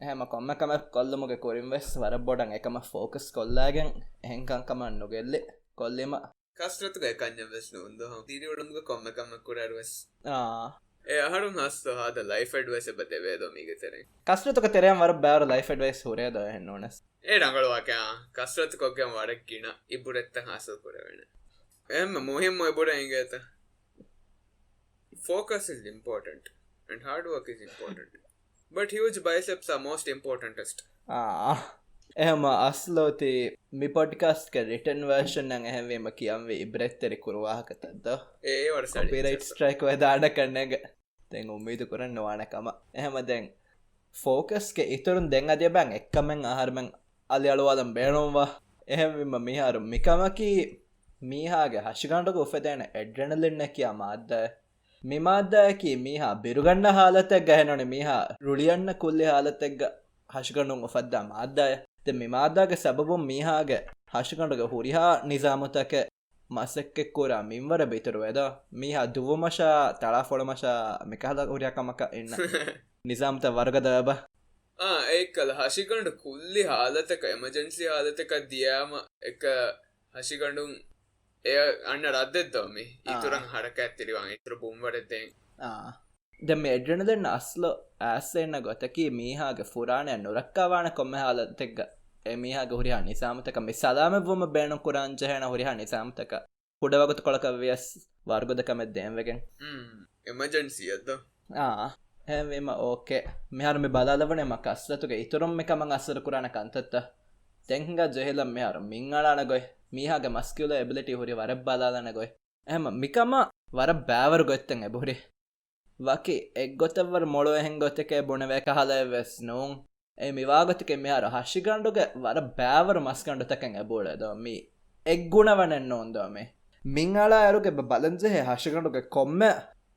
එහෙම කොම්මකම කොල්ලමුගේ කොරින් වෙස් වර බොඩන් එකම ෆෝකස් කොල්ලාගෙන් එහෙංකංකම නොගෙල්ලෙ කොල්ලෙම කස්ට්‍රතුක එකන්න වෙස් නොන්ද තිරිවඩුග කොම්මකම කුරරුවස් එහරු හස්ත හද ලයිෆඩ්වස බතවේද මිගතරේ කස්ට්‍රතුක තෙරයම් වර බෑර ලයිෆඩ්වස් හොරේ දහෙන්න ඕනස් ඒ රඟලවාකයා කස්ට්‍රතුකොක්කම වඩක්කින ඉබුරෙත්ත හසල් කොරවෙන එම මොහෙම එබොඩ ඉගත focus is important and hard work is important but huge biceps are most importantest එහෙම අස්ලෝති මි පොඩ්කාස්ට් එක රිටන් වර්ෂන් නම් එහෙම කියම්වේ ඉබ්‍රෙත්තර කුරවාහකතද්ද ඒ වර්ස කොපිරයිට් ස්ට්‍රයික් වදාඩ කරන එක දැන් උම්මීද කරන්න වානකම එහෙම දැන් ෆෝකස් එක ඉතුරුන් දැන් අධ්‍ය බැන් එක්කමෙන් ආහාරමෙන් අලි අලුවාදම් බේනොම්වා එහෙම මිහාරු මිකමකි මීහාගේ හශිගණ්ඩක උපදෑන එඩ්‍රනලින්න කියා මාද්දය මිමාද්දායකි මීහා බිරුගන්න හාලතෙක් ගැහෙනොන මිහා රුලියන්න කුල්ලි හාලතෙක්ග හශිකණුන් උපද්දා මාද්දාය ත මිමාදාගේ සබබුම් මීහාගේ හශිකණ්ඩක හුරිහා නිසාමතක මසෙක්කෙක් කුරා මින්වර බිතුරු වෙද මීහා දුවමශා තලා ෆොළමශා මිකහද හුරියකමක එන්න නිසාමත වර්ගදබ ඒකල හශිකණ්ඩ කුල්ලි හාලතක එමජන්සි හාලතක දියාම එක හශිකණ්ඩුන් එය අන්න රද්දෙත්දෝම ඉතුරන් හරක ඇතිරිවන් ඉතුර බුම්වරතෙන් දැම එඩ්‍රනදන්න අස්ලෝ ඇස්සෙන්න්න ගොතකි මීහාගේ ෆුරාණය නොරක්කාවාන කොම්ම හාලතෙක්ග එමිහාගේ හුරිහා නිසාමතක මේ සදාම වොම බෑනු කුරංජහන හුරිහා නිසාමතක පුඩවගතු කොළක ව්‍යස් වර්ගොදකමත් දේම්වගෙන් එමජන්සියද හැම ඕකේ මෙහරම බලාලවන ම කස්රතුක ඉතුරුම් එකමං අස්සර කුරාණ කන්තත්ත තැංග ජෙහෙලම් මෙහර මිං අලාන ගොයි මීහාගේ මස්කියල එබිලිටි හුරි වර බලාලන ගොයි එහම මිකම වර බෑවර ගොත්තන් එබුරි වකි එක් ගොතවර මොළො එහෙන් ගොතක බොනවැ කහල වෙස් නෝන් ඒ මිවාගතික මෙහර හශිගණ්ඩුග වර බෑවර මස්කණ්ඩුතකෙන් ඇබෝලද මී එක් ගුණවනෙන් නොන්දම මිං අලා ඇරුගේ බලන්ජෙහෙ හශිගණ්ඩුග කොම්ම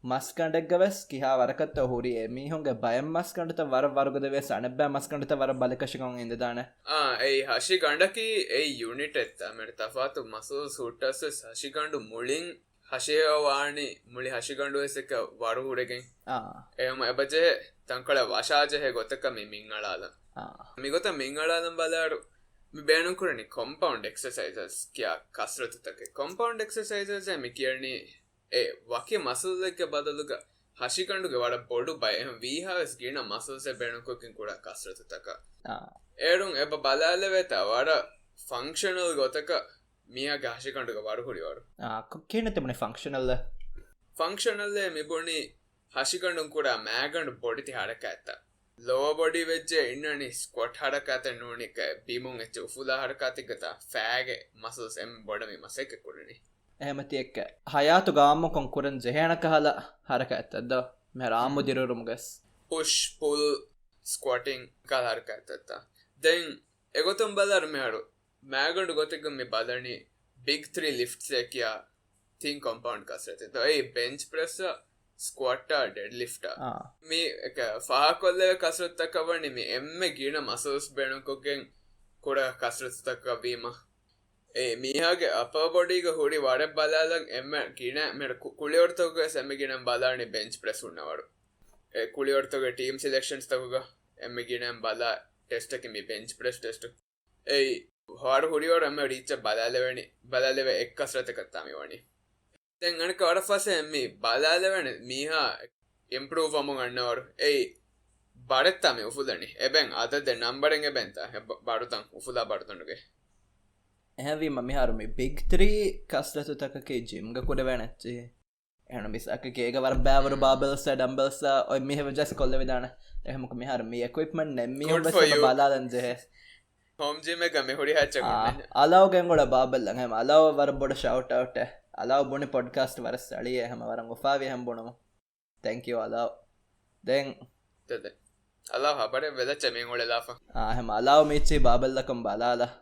මස්කණඩක්ගවස් කිහා වරකත්ත හුරිය මීහුන්ගේ බයම් මස්කණට වර වර්ගදවේ සනබෑ මස්කණට වර බලකශකන් ඉදදාන ඒ හශි ගණ්ඩකි ඒ යුනිට එත්තමට තෆාතු මසු සුට්ටස්ස හශිකණ්ඩු මුලින් හශයවානි මුලි හශිකණ්ඩුව එසක වරුහුරගෙන් එහම එබජේ තංකළ වශාජහය ගොතක මිංහලාද මිගොත මිංහලාදම් බලාරු බෑනුකරනි කොම්පවන්් එක්සසයිසස් කියා කස්රතුතක කොම්පවන්් එක්සසයිසස් මි කියරණී ඒ වකේ මසල්ලක බදලුග හශිකණ්ඩුගේ වඩ බොඩු බය වීහස් ගන මසල්ස බැනුකොකින් කුඩ කස්රතුතක ඒරුම් එබ බලාලවෙත වඩ ෆංක්ෂනල් ගොතක මියගේ හශිකණ්ඩුක වරහුරිවරු කියනතමන ෆංක්ෂනල්ල ෆංක්ෂනල්ල මිබුණි හශිකණ්ඩුම් කුඩා මෑගණ්ඩු බොඩිති හඩක ඇත්ත ලෝ බොඩි වෙච්ච ඉන්නනි ස්කොට් හඩක ඇත නූනික බිමුන් එච්ච උෆුලා හඩකාතිකත ෆෑගේ මසල්ස් එම් බොඩමි මසෙක කුරණි එහෙමති එක්ක හයාතු ගාම්මකොන් කුරන් ජෙහන කහල හරක ඇත්තද මෙ රාම්මු දිරුරුම්ගස් පුෂ් පුල් ස්කොටිං කල් හරක ඇත්තත්තා දැන් එගොතුම් බදර මෙහරු මෑගඩු ගොතක මේ බදරනි බික් 3 ලිෆ්ට්ස් එකයා තින් කොම්පවන්් කස්රත ඒ බෙන්ච් ප්‍රෙස්ස ස්කවට්ටා ඩෙඩ් ලිෆ්ටා මේ එක ෆාකොල්ල කස්රත්තකවනි මේ එම්ම ගීන මසල්ස් බැනුකොකෙන් කොඩ කස්රතතක්කවීම ඒ මීහගේ අප බොඩිග හුඩි වඩ බලාලක් එම කියන මෙට කුලියවර්තෝක සැමගෙනම් බලානි බෙන්ච් ප්‍රෙසුන්නවරු ඒ කුලියවර්තෝක ටීම් සිලෙක්ෂන්ස් තකුග එම ගෙනම් බලා ටෙස්ටකම බෙන්ච් ප්‍රෙස් ටෙස්ට ඒ හඩ හුඩියවට එම රීච්ච බලාලවැනි බලාලව එක් කස්රතකත්තාමි වනි තැන් අනක වඩ පස එම බලාලවැන මීහා ඉම්පරූවමු ගන්නවරු ඒ බඩත්තම උෆුදනි එබැන් අදද නම්බරෙන් බැන්ත බඩුතන් උෆුදා බඩතනුගේ ඇහැවීම මෙහරුමි බිග්ත්‍රී කස්ලතුතකේ ජිම්ග කුඩ වැනච්චේ එහන මිසක ඒක වර බෑවරු බාබල්ස ඩම්බල්ස ඔය මෙහ ජස් කොල්ල විදාන එහමක මෙහරම එකොයිප්මන් නැම්මි බලාදන්ජහ හෝම්ජිම එක මෙහුඩි හච්ච අලාවගෙන්ගොඩ බාබල්ල හැම අලාව වර බොඩ ශවට්ට අලාව බොනි පොඩ්කාස්ට් වර සලිය හම වරන් ඔෆාාව හැම් බොනම තැංකව අලාව දැන් අලා හබට වෙදච්ච මේ ගොඩ ලාප ආහෙම අලාව මේච්චේ බාබල්ලකම් බලාලා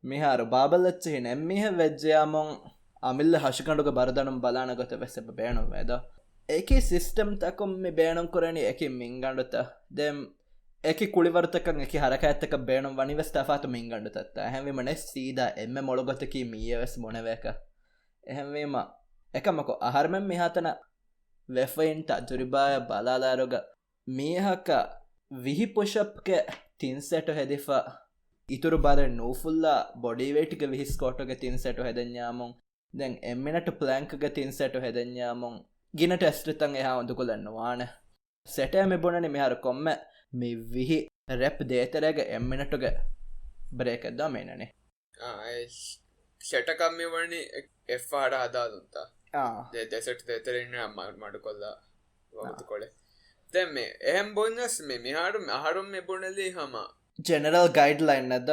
මිහාරු බාබල්ලච්චහි නැම්මිහ වෙජ්ජයාමොන් අමිල්ල හශිකණඩුක බරදනම් බලානගොත වෙසබ බේනුම් වැද ඒකි සිිස්ටම් තකුම් මේ බේනුම් කරණි එක මිංගණ්ඩුත දෙම් එක කුളിවර්තකන් එක හරක ඇත්තක බේනුම් වනිවස් ටාතු මිංගණ්ඩුතත් හැවීම නෙස් සීද එම මොළගොතකි මියවෙස් මොනවක එහෙවීම එකමකො අහර්මෙන් මිහතන වෙෆයින්ට අජුරිබාය බලාලාරොග මීහක විහි පුෂප්ක තින්සැට හෙදිෆා ඉතුරු බර නූෆුල්ලා බොඩිවේටික විහිස්කෝට්ටක තින්සැටු හෙදඥාමුන් දැන් එම්මිනට ප්ලංක්ග තින්සැටු හෙදඥාමුන් ගිනට ඇස්ට්‍රතන් එහා ඔඳුකුලන්න වාන සැටෑ මෙබොනනි මෙහර කොම්ම මේ විහි රැප් දේතරෑග එම්මිනටුග බ්‍රේකද්දා මේනනේ ෂටකම්ම වනි එෆ්හට හදාදුන්තා දෙසට දෙතරන්න මඩු කොල්ලා වතු කොලේ තැම් මේ එහෙම් බොන්නස් මේ මිහාරු අහරුම් එබොනලී හමා ජෙනරල් ගයිඩ් ලයින් ඇද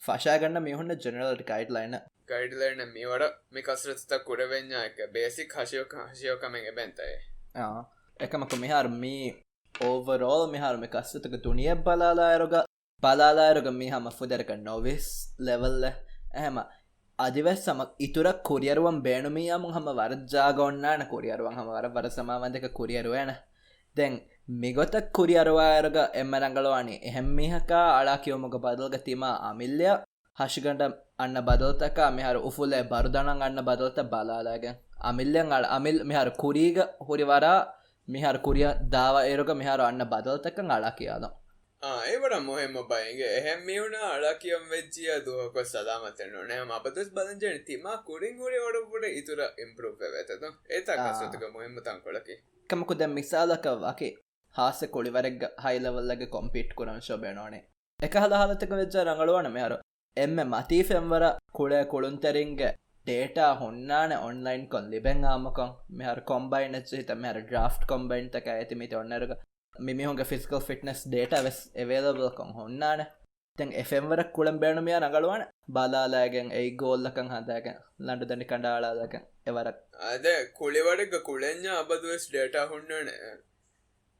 ෆශාගන්න මිහුන්න ජෙනරල්ට ගයිඩ් ලයින ගයිඩ්ලයින මේවට මේ කස්රතත කුඩවෙඥා එක බේසික් හශයෝක හශයෝකමෙන් බැන්තයි එකමක මෙහර මේ ඕවරෝල් මෙහර මේ කස්සතක තුනිය බලාලායරොග බලාලායරොග මේ හම ෆුදරක නොවිස් ලෙවල්ල ඇහම අදිවස් සමක් ඉතුරක් කොරියරුවම් බේනුමියම හම වරජාගොන්නාන කොරියරුවන් හම වර සමාවන්දක කොරියරුවන දැන් මිගොතක් කුරියරවායරග එම රංගලවානි එහෙම් මිහකා අලා කියවමක බදල්ග තිම අමිල්ලය හශිගට අන්න බදල්තක මෙහර උෆුල්ලේ බරුදනන් අන්න බදල්ත බලාලාගෙන් අමිල්ලෙන් අල් අමිල් මෙහර කුරීග හොරිවරා මෙහර කුරිය දාව ඒරුග මෙහර අන්න බදල්තක අලා කියාද ඒවට මොහෙම බයිගේ එහෙම මියුණ අලා කියම් වෙච්චිය දුවක සදාමතන නෑම අපතුස් බදජන තිම කුරින් හොරි ඔඩපුට ඉතුර ඉම්පරූප වෙතද ඒත කස්සතක මොහෙම තංකොලකි කමකු දැ මිසාලක වගේ හාස කොളിවරක් හයිලවල්ලගේ කොම්පිට් කරන ශෝබයනෝනේ එක හදහලතක වෙච්ච රඟලුවන මෙහරු එම මතීෆෙම්වර කුඩ කොළුන්තරින්ග ඩේට හොන්නාන ඔන්ලයින් කොන් ලිබෙන් ආමකොන් මෙහර කොම්බයින් හිත මෙහර ඩ්‍රාෆ් කොම්බයින් තක ඇතිමිට ඔන්නරක මිමිහුන්ගේ ෆිස්කල් ෆිට්නස් ඩේට වෙස් එවේලබල් කොන් හොන්නාන තැන් එෆෙම්වර කුළම් බේනුමිය රඟලුවන බලාලාගෙන් ඒ ගෝල්ලකං හදාගෙන ලඩු දනි කණ්ඩාලාදක එවරක් අද කුളിවඩක කුළෙන්ඥ අබදුවස් ඩේට හොන්නන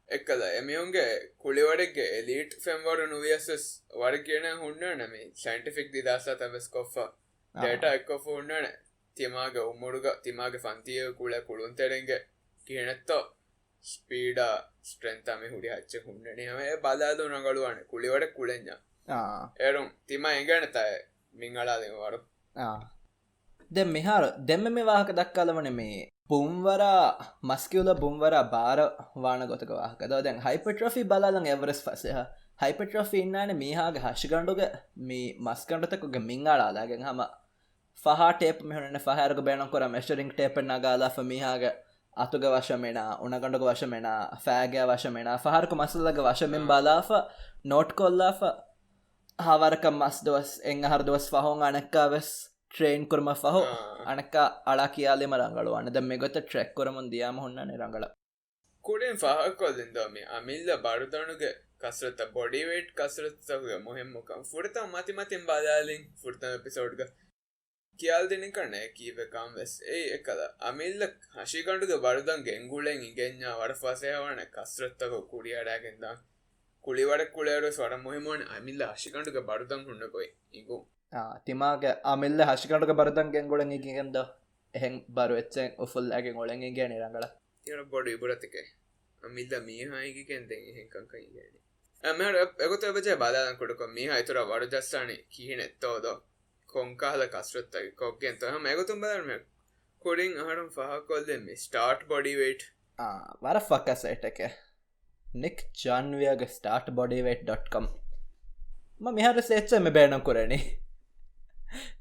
එක්කද එමියුන්ගේ කුളിවඩක්ගේ එලිට් ෆෙම්වර නුවස් වර කියන හුන්න නම සයින්ටිෆික් දිදසා තවස් කොෆ ඩේට එක්කො හුන්නන තිමාගේ උම්මුරුග තිමාගේ ෆන්තිය කුල කුළුන්තරෙන්ගේ කියනැත්තෝ ස්පීඩා ස්ට්‍රෙන්තම හුඩි හච්ච හුන්නන හම බලාද නගළුවන කුලිවට කුලෙන්ඥ එරුම් තිම එගැන තය මිංහලාදවරු දැ මෙහාර දෙම මේ වාහක දක්කාලවන මේ පුම්වර මස්කිවල බුම්වර බාර වාන ගොතක වාහක දැන් හයිපට්‍රොෆි බලාලන් එවරස් පසහ හයිපට්‍රොෆි ඉන්නන මේහාගේ හශිකණ්ඩුග මේ මස්කණ්ඩතකුග මිංගාලාලාගෙන් හම ෆහ ටේප මෙහන ෆහරක බෑනම් කොර මෙස්ටරිං ටේප නගාලා මේහාගේ අතුග වශමෙන උනගඩුග වශමෙන ෆෑගෑ වශමෙන ෆහරක මසල්ලග වශමෙන් බලාෆ නෝට් කොල්ලාෆ හවරක මස් දවස් එං හර දවස් පහොන් අනක්කාවෙස් ට්‍රේන් කරම පහෝ අනක අලා කියයාලෙම රංගලු අනද මේ ගොත ට්‍රෙක් කරමන් දයාම හොන්නන රංගල කුඩෙන් පහකොල්ලින්දම අමිල්ල බරුදනුග කස්රත බොඩිවේට් කස්රත්සගේ මොහෙම්මකම් ෆුරතම් මතිමතින් බාදාලින් ෆුර්තම පිසෝඩ්ග කියල් දෙන කරන කීවකම් වෙස් ඒ එකද අමිල්ල හශිකණ්ඩුග බරුදන් ගෙංගුලෙන් ඉගෙන්ඥා වඩෆසයවන කස්රත්තක කුඩියඩාගෙන්ද කුලිවඩ කුලේරු ස්වර මොහෙමෝන අමිල්ල හශිකණ්ඩුග බරුදන් හුන්නකොයි ඉගු තිමාගේ අමිල්ල හශිකණ්ඩුග බරුදන් ගෙංගොලෙන් ඉගෙන්ද එහෙන් බරු එච්චෙන් ඔෆුල් ඇගෙන් ඔලෙන් ඉගෙන රඟල එන බොඩ ඉබරතික අමිල්ල මීහායිකි කෙන්දෙන් එහෙකංකයි ගැන එමට එගොත එබජය බාදාදන් කොටකො මීහ අතුර වඩ ජස්ථානය කිහිනෙත්තෝද කොංකාහල කස්රත්තයි කොක්ගෙන්ත හම ඇගතුම් බදරම කොඩින් අහටම් පහකොල්දෙම ස්ටාර්ට් බොඩිවේට් වර ෆක්කසයිට එක නික් ජන්වයාගේ ස්ටාර්ට් බොඩිවේට්.com මෙහර සේච්චම බෑනම් කරනේ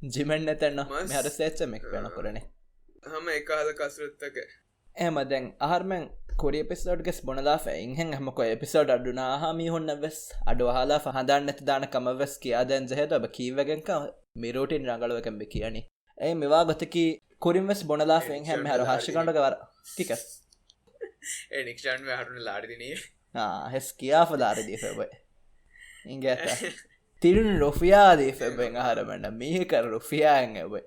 ජිමෙන් නැතන්න මෙහර සේච්චම එක් බෑන කරනේ හම එකහල කස්රත්තක එහම දැන් අහර්මෙන් කොඩි පිසෝඩ්ගෙස් බොනලා ෆැයින්හෙන් හමකො එපිසෝඩ් අඩුනා හමිහොන්න වෙස් අඩුවහලා පහදන්න නැති දාන කමවෙස් කියා දැන් ජහෙත ඔබ කීවගෙන්ක මිරෝටින් රඟලුවකැම්බි කියනි ඇයි මෙවා ගොතකි කුරින්වෙස් බොනලා ෆෙන් හැම හර හර්ෂිකණ්ඩක වර කික ඒ නික්ෂන් හරුණ ලාඩිනී හෙස් කියා ෆලාරදී ෆෙබයි ඉග ඇත තිරුණු රොෆියාදී ෆෙබෙන් අහරමන්න මේකර රුෆියාන් ඇබයි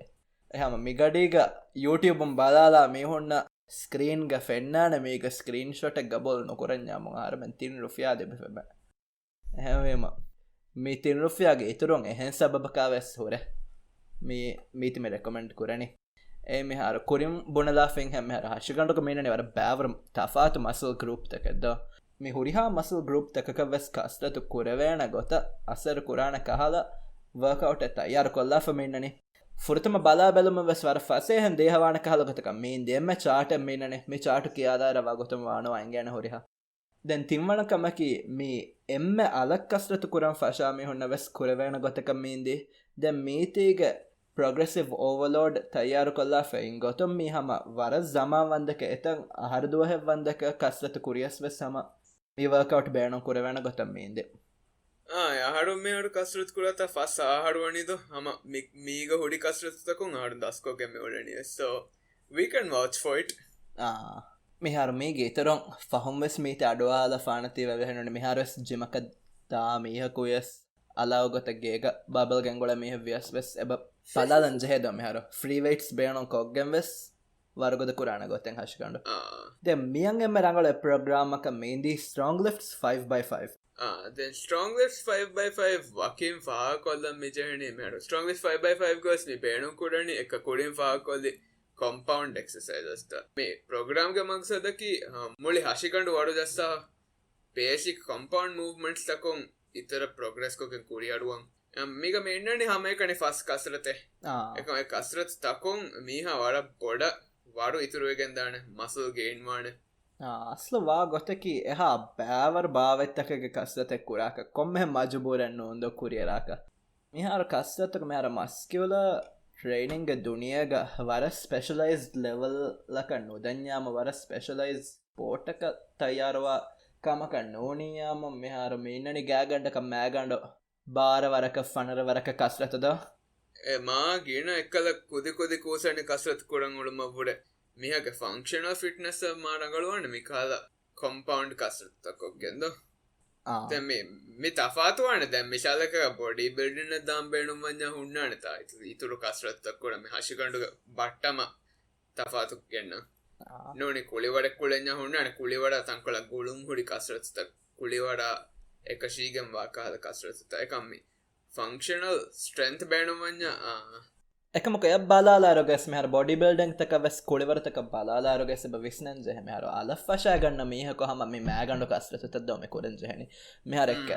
එහම මිගඩීග YouTubeම් බලාලා මේහොන්න ස්ක්‍රීන්ග ෆෙන්න්නාන මේක ස්ක්‍රීන් ෂොට ගබොල් නොකරඥාම ආරමෙන් තින් රුෆියා දෙබ ෆෙබ හැවේම මේ තින් රුෆියාගේ ඉතුරුන් එහෙන් සබකාවැස් හොර මේ මීතිම රෙකොමෙන්ට් කරනි ඒ මෙහර කොරින් බොනලා ෆෙන් හැම හර හශිකණ්ඩක මේනන වර බෑවරම් තෆාතු මසල් ගරුප් තකෙද මේ හුරිහා මසල් ගරුප් තකක වෙස් කස්ටතු කුරවෑන ගොත අසර කුරාණ කහලා වර්කවට් ඇත යාර කොල්ලා ෆමෙන්න්නනේ ෆුරතම බලා බැලම වෙස් වර ෆසේහන් දේහවාන කහලගතක මේ දෙම චාට මේනනේ මේ චාටු කියාදාරවා ගොතම වානවා අංගෑන හොරිහා දැන් තිම්වනකමකි මේ එම්ම අලක්කස්රතු කුරන් ෆශාමි හොන්න වෙස් කුරවෑන ගොතකම් මේන්දී දැන් මේතේග ප්‍රග්‍රෙසිව් ඕවලෝඩ් තයාරු කොල්ලා ෆෙයින් ගොතුම් මේ හම වර සමා වන්දක එතන් අහරදුවහෙ වන්දක කස්රතු කුරියස් වෙස් සම මේ වර්කවට් බෑනම් කුරවෑන ගොතම් මේන්දේ ආහරු මේහට කස්රත් කරත ෆස් ආහරුවනිද හම මීග හොඩි කස්රතකුන් ආඩ දස්කෝකෙම ඔලනිය සෝ වීකන් වෝච් ෆොයිට් මෙහර මේ ගේතරොන් ෆහොම්වෙස් මීට අඩවාල ෆානති වැහෙනට මෙහරස් ජිමක තා මීහකුයස් අලාවගොතගේක බබල් ගැංගොල මෙහ ව්‍යස් වෙස් එබ පදාදන් ජහෙද මෙහර ෆ්‍රීවයිටස් බේනොන් කොක්ගෙන් වෙස් වර්ගොද කුරාණ ගොත්තෙන් හශිකණ්ඩ ද මියන්ගෙම රඟල ප්‍රග්‍රාමක මේන්දී strong lifts 5x5 then strongest 5x5 වකින් ෆා කොල්ලම් මිජහනේ මට strongest 5x5 ගොස් මේ බේනු කුඩනේ එක කුඩින් ෆා කොල්ලි compound exercises මේ program ගේ මක්සදකි මුලි හශිකණ්ඩ වඩු දස්සා basic compound movements තකොන් ඉතර progress කොකෙන් කුඩි අඩුවන් මේක මෙන්නනේ හැම එකනේ ෆස් කසරතේ එකම කසරත් තකොන් මීහා වඩ පොඩ වඩු ඉතුරු වෙගෙන් දාන muscle gain වාන අස්ලවා ගොතකි එහා බෑවර් භාවත්තකගේ කස්සතෙක් කුරාක කොම්ම මජබූරෙන් නොන්ද කුරියරාක මිහාර කස්සතක මෙහර මස්කිවල ට්‍රේනිංග දුනියග වර ස්පෙශලයිස් ලෙවල් ලක නොදඥාම වර ස්පෙශලයිස් පෝට්ටක තයාරවා කමක නෝනයාම මෙහාර මෙන්නනි ගෑගණ්ඩක මෑගණ්ඩ බාරවරක ෆනරවරක කස්රතද මා ගෙන එකල කුදි කෝසන කස්රත් කොරන් ඔළුම පුඩ මිහක ෆංක්ෂනල් ෆිට්නස් මාරගලුවන්න මිකාල කොම්පවන්් කස්රත්තකොක් ගෙන්ද මේ තෆාතුවන දැම් මිශාලක බොඩි බෙල්ඩින දම් බේනුම් වඥ හුන්නාන තා ඉතුරු කස්රත්තක් කොඩ මේ හශිකණ්ඩු බට්ටම තෆාතුක් ගන්න නොනි කුලිවඩ කුලෙන්ඥ හුන්නන කුලිවඩ තංකොල ගුළුම් හුඩි කස්රත්ත කුලිවඩා එක ශීගම් වාකාල කස්රත්ත එකම්මි ෆංක්ෂනල් ස්ට්‍රෙන්න්ත් බේනුම් වඥ එකමක ය බලාලාරගස් මෙහර බොඩි බිල්ඩින් තක වෙස් කුලිවරතක බලාලාරගස් බ විස්නන් ජෙහ මෙහර අලෆෂා ගන්න මීහක හම මේ මෑගණ්ඩු කස්රත දොම කොරන් ජෙහනි මෙහර එක්ක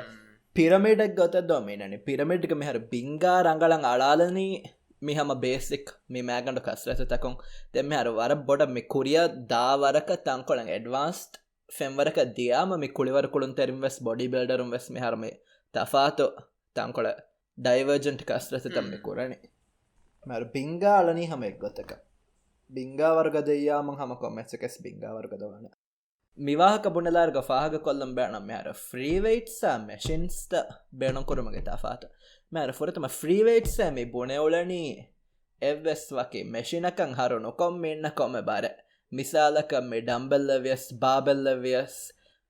පිරමිඩක් ගොත දොමිනනි පිරමිඩ්ක මෙහර බිංගා රංගලන් අලාලනී මිහම බේසික් මේ මෑගණ්ඩු කස්රත තකොන් දෙම හර වර බොඩ මේ කුරිය දාවරක තංකොළන් එඩ්වාන්ස්ට් ෆෙම්වරක දියාම මේ කුලිවර කුළුන් තෙරින් වෙස් බොඩි බිල්ඩරුම් වෙස් මෙහර මේ තෆාතෝ තංකොළ ඩයිවර්ජන්ට් කස්රත තම් මේ කොරණි මර බිංගාලනී හම එක් ගොතක බිංගා වර්ගදයාමන් හම කොමැත්සකෙස් බිංගා වර්ගදවන මිවාහක බුණලාර්ග ෆාහක කොල්ලම් බෑනම් මෙහර ෆ්‍රීවේට්සා මැශින්ස්ට බේනම් කොරුමගේ තාාත මෑර ෆොරතම ෆ්‍රීවේට්සෑ මේ බුණෙවලනී එවස් වගේ මැශිනකං හරු නොකොම් මෙන්න කොම බර මිසාලක මේ ඩම්බෙල්ල වියස් බාබෙල්ල වියස්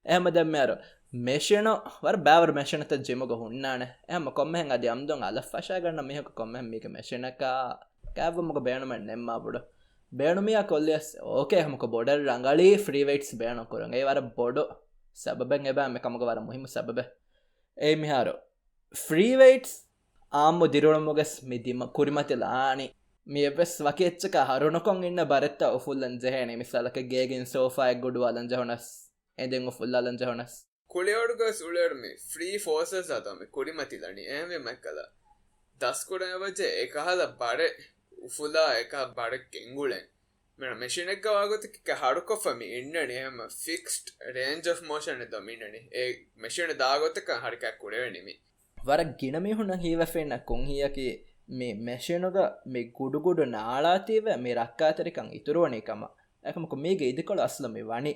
එහම දෙමර මේෂන වර බෑවර මේෂනත ජෙමග හුන්නාන එහම කොම්මෙන් අද අම්දොන් අල ෆශාගන්න මෙහක කොම්මෙන් මේක මේෂනක කෑවමක බේනුම නෙම්මා පුඩ බේනුමිය කොල්ලියස් ඕකේ හමක බොඩර් රංගලී ෆ්‍රීවේට්ස් බේන කොරන් ඒ වර බොඩෝ සබබෙන් එබෑ මෙකමක වර මුහිම සබබ ඒ මිහාරෝ ෆ්‍රීවේට්ස් ආම්ම දිරුණමුගස් මිදිම කුරිමතිලානි මේවෙස් වකේච්චක හරුණකොන් ඉන්න බරත්ත ඔෆුල්ලන් ජෙහනේ මිසාලක ගේගෙන් සෝෆායක් ගොඩු අලන් ජහොනස් එදෙන් ඔෆුල් අලන් ජහොනස් කුලියෝඩුග සුලර්මි ෆ්‍රී ෆෝසස් අතම කුඩිමතිලනි ඒම මැක්කල දස්කොඩවච එකහල බඩ උෆුලා එක බඩ කෙංගුලෙන් මෙ මෙශිනෙක් වාගොතක හඩුකොෆම ඉන්නන එහම ෆික්ස්ට් රේන්ජ් of මෝෂණ දොමින්නනි ඒ මෙශණ දාගොතක හරිකක් කුඩවෙනිමි වර ගිනමිහුණ හීවෆෙන්න කොංහියකි මේ මෙශනක මේ ගුඩුගුඩු නාලාතිව මේ රක්කාතරිකං ඉතුරුවනකම ඇකමක මේගේ ඉදිකොළ අස්ලම වනි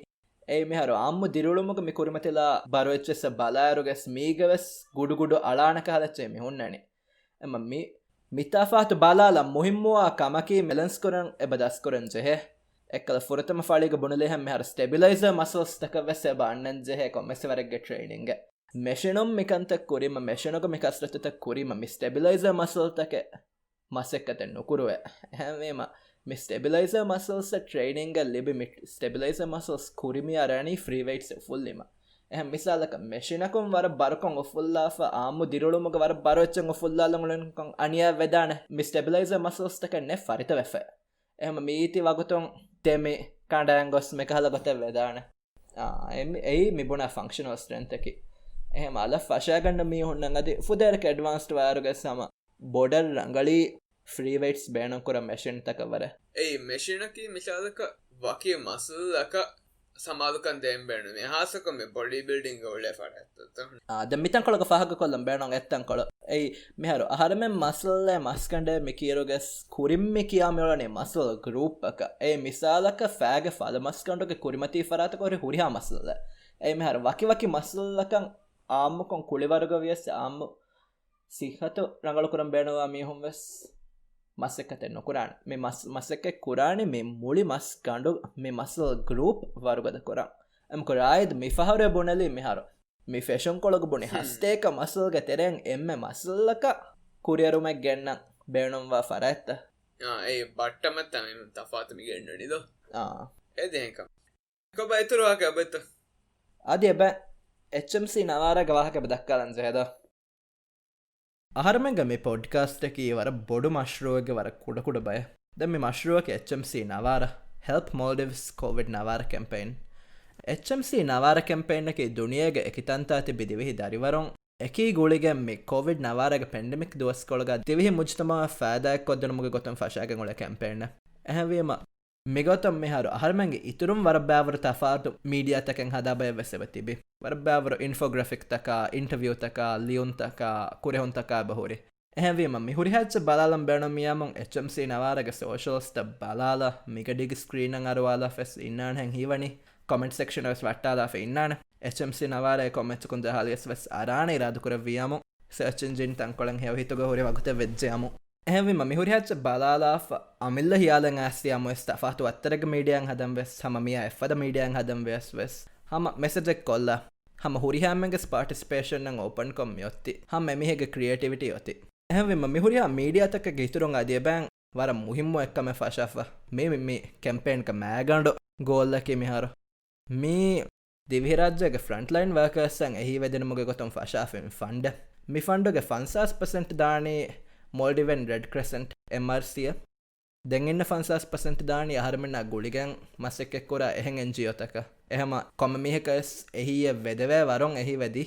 ඒ මෙහර අම්ම දිරුළුමක මේ කුරිමතිලා බරවෙච්චෙස බලාරුගෙස් මීගවෙස් ගුඩුගුඩු අලානක හලච්චේ මෙහුන්නනි එම මේ මිතාාතු බලාලා මුහිම්මවා කමකී මෙලන්ස් කොරන් එබ දස් කොරන් ජෙහෙ එක්කල ෆුරතම ෆලිග බුණලෙහම හර ස්ටෙබිලයිස මසල්ස්තක වෙස බන්නන් ජෙහෙ කොමෙසවරක්ග ට්‍රේනිංග මෙෂනම් මිකන්ත කුරීම මෙෂනක මිකස්රතත කුරීම මි ස්ටෙබිලයිස මසල්තක මසෙක්කත නොකුරුව හැමේම මේ ස්ටෙබිලයිස මසල්ස ට්‍රේනිංග ලිබි මිට ස්ටෙබිලයිස මසල්ස් කුරිමි අරණී ෆ්‍රීවයිට්ස් ෆුල්ලිම එහ මිසාලක මෙෂිනකොම් වර බරකොන් ඔෆුල්ලාෆ ආමු දිරුළුමක වර බරොච්චන් ඔෆුල්ලාලංගලන්කොන් අනිය වෙදාන මි ස්ටෙබිලයිස මසල්ස්තක නෙ ෆරිත වෙෆ එහෙම මීති වගුතුන් තෙමි කණ්ඩයන් ගොස් මෙකහල ගොත වෙදාන එයි මිබුණ ෆංක්ෂනල් ස්ට්‍රෙන්තකි එහෙම අල ෆශාගන්න මේ හොන්න අද ෆුදරක ඇඩ්වාන්ස්ට් වාරුග සම බොඩර් රංගලී ෆ්‍රීවේට්ස් බේනම් කොර මෙෂන් තකවර ඒ මෙෂිනකි මිශාලක වකිය මසල්ලක සමාදුකන් දෙම් බේන හාසක මේ බොඩි බිල්ඩිං ඔල ෆට ද මිතන් කොළක පහක කොල්ලම් බේනොන් ඇත්තන් කොළ ඇයි මෙහරු අහරමෙන් මසල්ල මස්කන්ඩ මිකියරුගෙස් කුරිම්මි කියාමවලනේ මසල් ගරුප් එක ඒ මිසාලක ෆෑග ෆල මස්කන්ඩක කුරිමති ෆරාතකොර හුරිහා මසල්ල ඇයි මෙහර වකි මසල්ලකන් ආම්මකොන් කුලිවර්ග වියස් ආම්ම සිහතු රඟල කරම් බේනවා මිහුම් වෙස් මස්සකත නොකරන්න මේ මස්සක කුරාණි මේ මුලි මස් ගණ්ඩු මේ මසල් ගරුප් වර්ගද කොරම් එම කොරායිද මේ පහර බොනලි මෙහර මේ ෆෙෂන් කොළග බොනි හස්තේක මසල්ග තෙරෙන් එම මසල්ලක කුරියරුමක් ගැන්න බේනුම්වා ෆර ඇත්ත ඒ බට්ටමත් තම තෆාතමි ගන්න නිද ඒදකම් කොබයිතුරවාක ඇබත්ත අද එබ HMC නවාර ගවාහක දක්කාලන් සහෙද අහරමග මේ පොඩ්කාස්ටක වර බොඩු මශ්රුවග වර කුඩකුඩ බය ද මේ මශ්රුවක HMC නවාර හෙල්ප් මෝල්ඩිවස් කෝවිඩ් නවාර කැම්පයින් HMC නවාර කැම්පයින් එක දුනියග එකතන්තාති බිදිවිහි දරිවරොන් එකී ගුලිගෙන් මේ COVID නවාරග පෙන්ඩමික් දුවස් කොළග දෙවිහි මුජතම ෑදයක් කොදනමුග ගොතම් ෆශාගගොල කැම්පයින්න ඇහැවීම මිගොතම් මෙහරු අහරමගේ ඉතුරුම් වරබෑවර තෆාතු මීඩියතකෙන් හදාබය වෙසව තිබි වරබෑවර ඉන්ෆෝග්‍රෆික් තකා ඉන්ටවියෝ තකා ලියුන් තකා කුරෙහුන් තකා බහුරි එහැවීම මිහුරිහච්ච බලාලම් බැනොමියමොන් HMC නවාරග සෝෂල්ස්ට බලාලා මිගඩිග ස්ක්‍රීනං අරවාලා ෆෙස් ඉන්නාන් hand හිවනි comment සෙක්ෂනස් වට්ටාලා ඉන්නාන HMC නවාරය කොමච්චකුන් දහලියස් වෙස් අරාණ ඉරාදුකර වියමු සර්චන්ජින් තංකොළන් හෙවහිතුග හොරි වගත වෙද්ජයමු එහවිම මිහුරිහච්ච බලාලා අමිල්ල හියාලෙන් ඇස්තියම ස්ථාතු අත්තරග මීඩියන් හදම් වෙස් හමිය එෆද මීඩියන් හදම් වෙස් වෙස් හම මෙසජෙක් කොල්ල හම හුරිහාමගේ පාටිස්පේෂන් ඕපන් කොම් යොත්ති හම එමිහෙගේ ක්‍රියටිවිට යොති එහවිම මිහුරියා මීඩියතක ගිතුරුන් අදිය බෑන් වර මුහිම්ම එක්කම ෆශාව මේ කැම්පේන්ක මෑගණ්ඩ ගෝල්ලක මිහර මේ දිවිරාජ්‍යගේ ෆ්‍රන්ට්ලයින් වර්කර්සන් එහි වෙදෙනමුගේ ගොතුම් ෆශාෆෙන් ෆන්ඩ මි ෆන්ඩුගේ 50% දානේ Moldiven Red Crescent MRC දෙන්න 5% දානි අහරමෙන්න ගුලිගන් මස්සෙක් එක්කොර එහෙන් එන්ජියෝතක එහෙම කොම මිහකස් එහිය වෙදවෑ වරොන් එහි වෙදි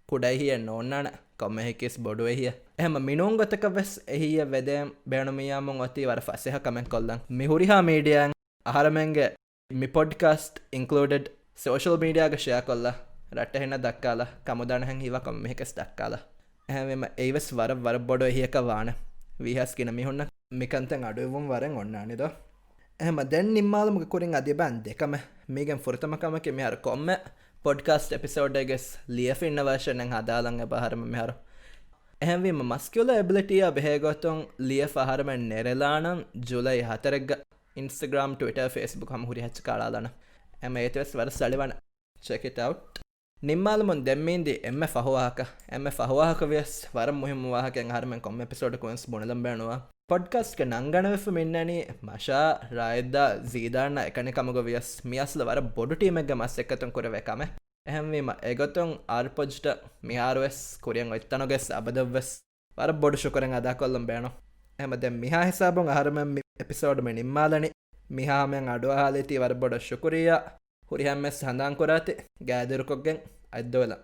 කුඩයිහිය නොන්නන කොමහෙකෙස් බොඩු එහිය එහෙම මිනුංගතක වෙස් එහිය වෙදෑම් බේනුමියාමුන් ඔති වර ෆසෙහ කමෙන් කොල්ලන් මිහුරිහා මීඩියන් අහරමෙන්ගේ මි පොඩ්කාස්ට් ඉන්ක්ලූඩඩ් සෝෂල් මීඩියාග ෂයා කොල්ල රට එහෙන්න දක්කාලා කමුදානහැන් හිව කොමහෙකස් දක්කාලා එහෙම ඒවස් වර බොඩු එහියක වාන වීහස් කින මිහුන්න මිකන්තන් අඩුවුම් වරෙන් ඔන්නානිද එහෙම දැන් නිම්මාලමක කුරින් අධිබන් දෙකම මේගෙන් ෆුරතමකමක මෙහර කොම්ම පොඩ්කාස්ට් එපිසෝඩ්ගස් ලියෆින්න වර්ෂණෙන් හදාලං බහරම මෙහර එහෙවීම මස්කියල එබිලිටිය බෙහේගොතුන් ලිය පහරම නෙරලානම් ජුලයි 4 ඉන්ස්ටග්‍රම් ට්විටර් ෆේස්බුක් හම හුරි හච්ච කාලාලන එම ඒතවස් වර සලිවන check it out නිම්මාලමුන් දෙම්මීන්දි එම ෆහවාහක එම ෆහවාහක වෙස් වර මුහිම වාහකෙන් හරමෙන් කොම් එපිසෝඩ් කොන්ස් බොනලම් බෑනවා පොඩ්කාස්ට් ක නංගනවෙෆ මෙන්නනි මෂා රායද්දා සීදාන්න එකනිකමග වියස් මියස්ල වර බොඩු ටීමෙක්ග මස් එක්කතුන් කරවකම එහෙමවීම එගොතුන් ආර්පොජ්ට මිහාරුවෙස් කුරියන් ඔත්තනොගෙස් අබදවෙස් වර බොඩු ශුකරෙන් අදා කොල්ලම් බෑනො එහෙම දැන් මිහා හිසාබුන් අහරමෙන් එපිසෝඩ්ම නිම්මාලනි මිහාමෙන් අඩුවහාලේති වර බොඩ ශුකුරියා හුරිහම්මෙස් හඳාන් කොරාති ගෑදරුකොක්ගෙන් අද්දවල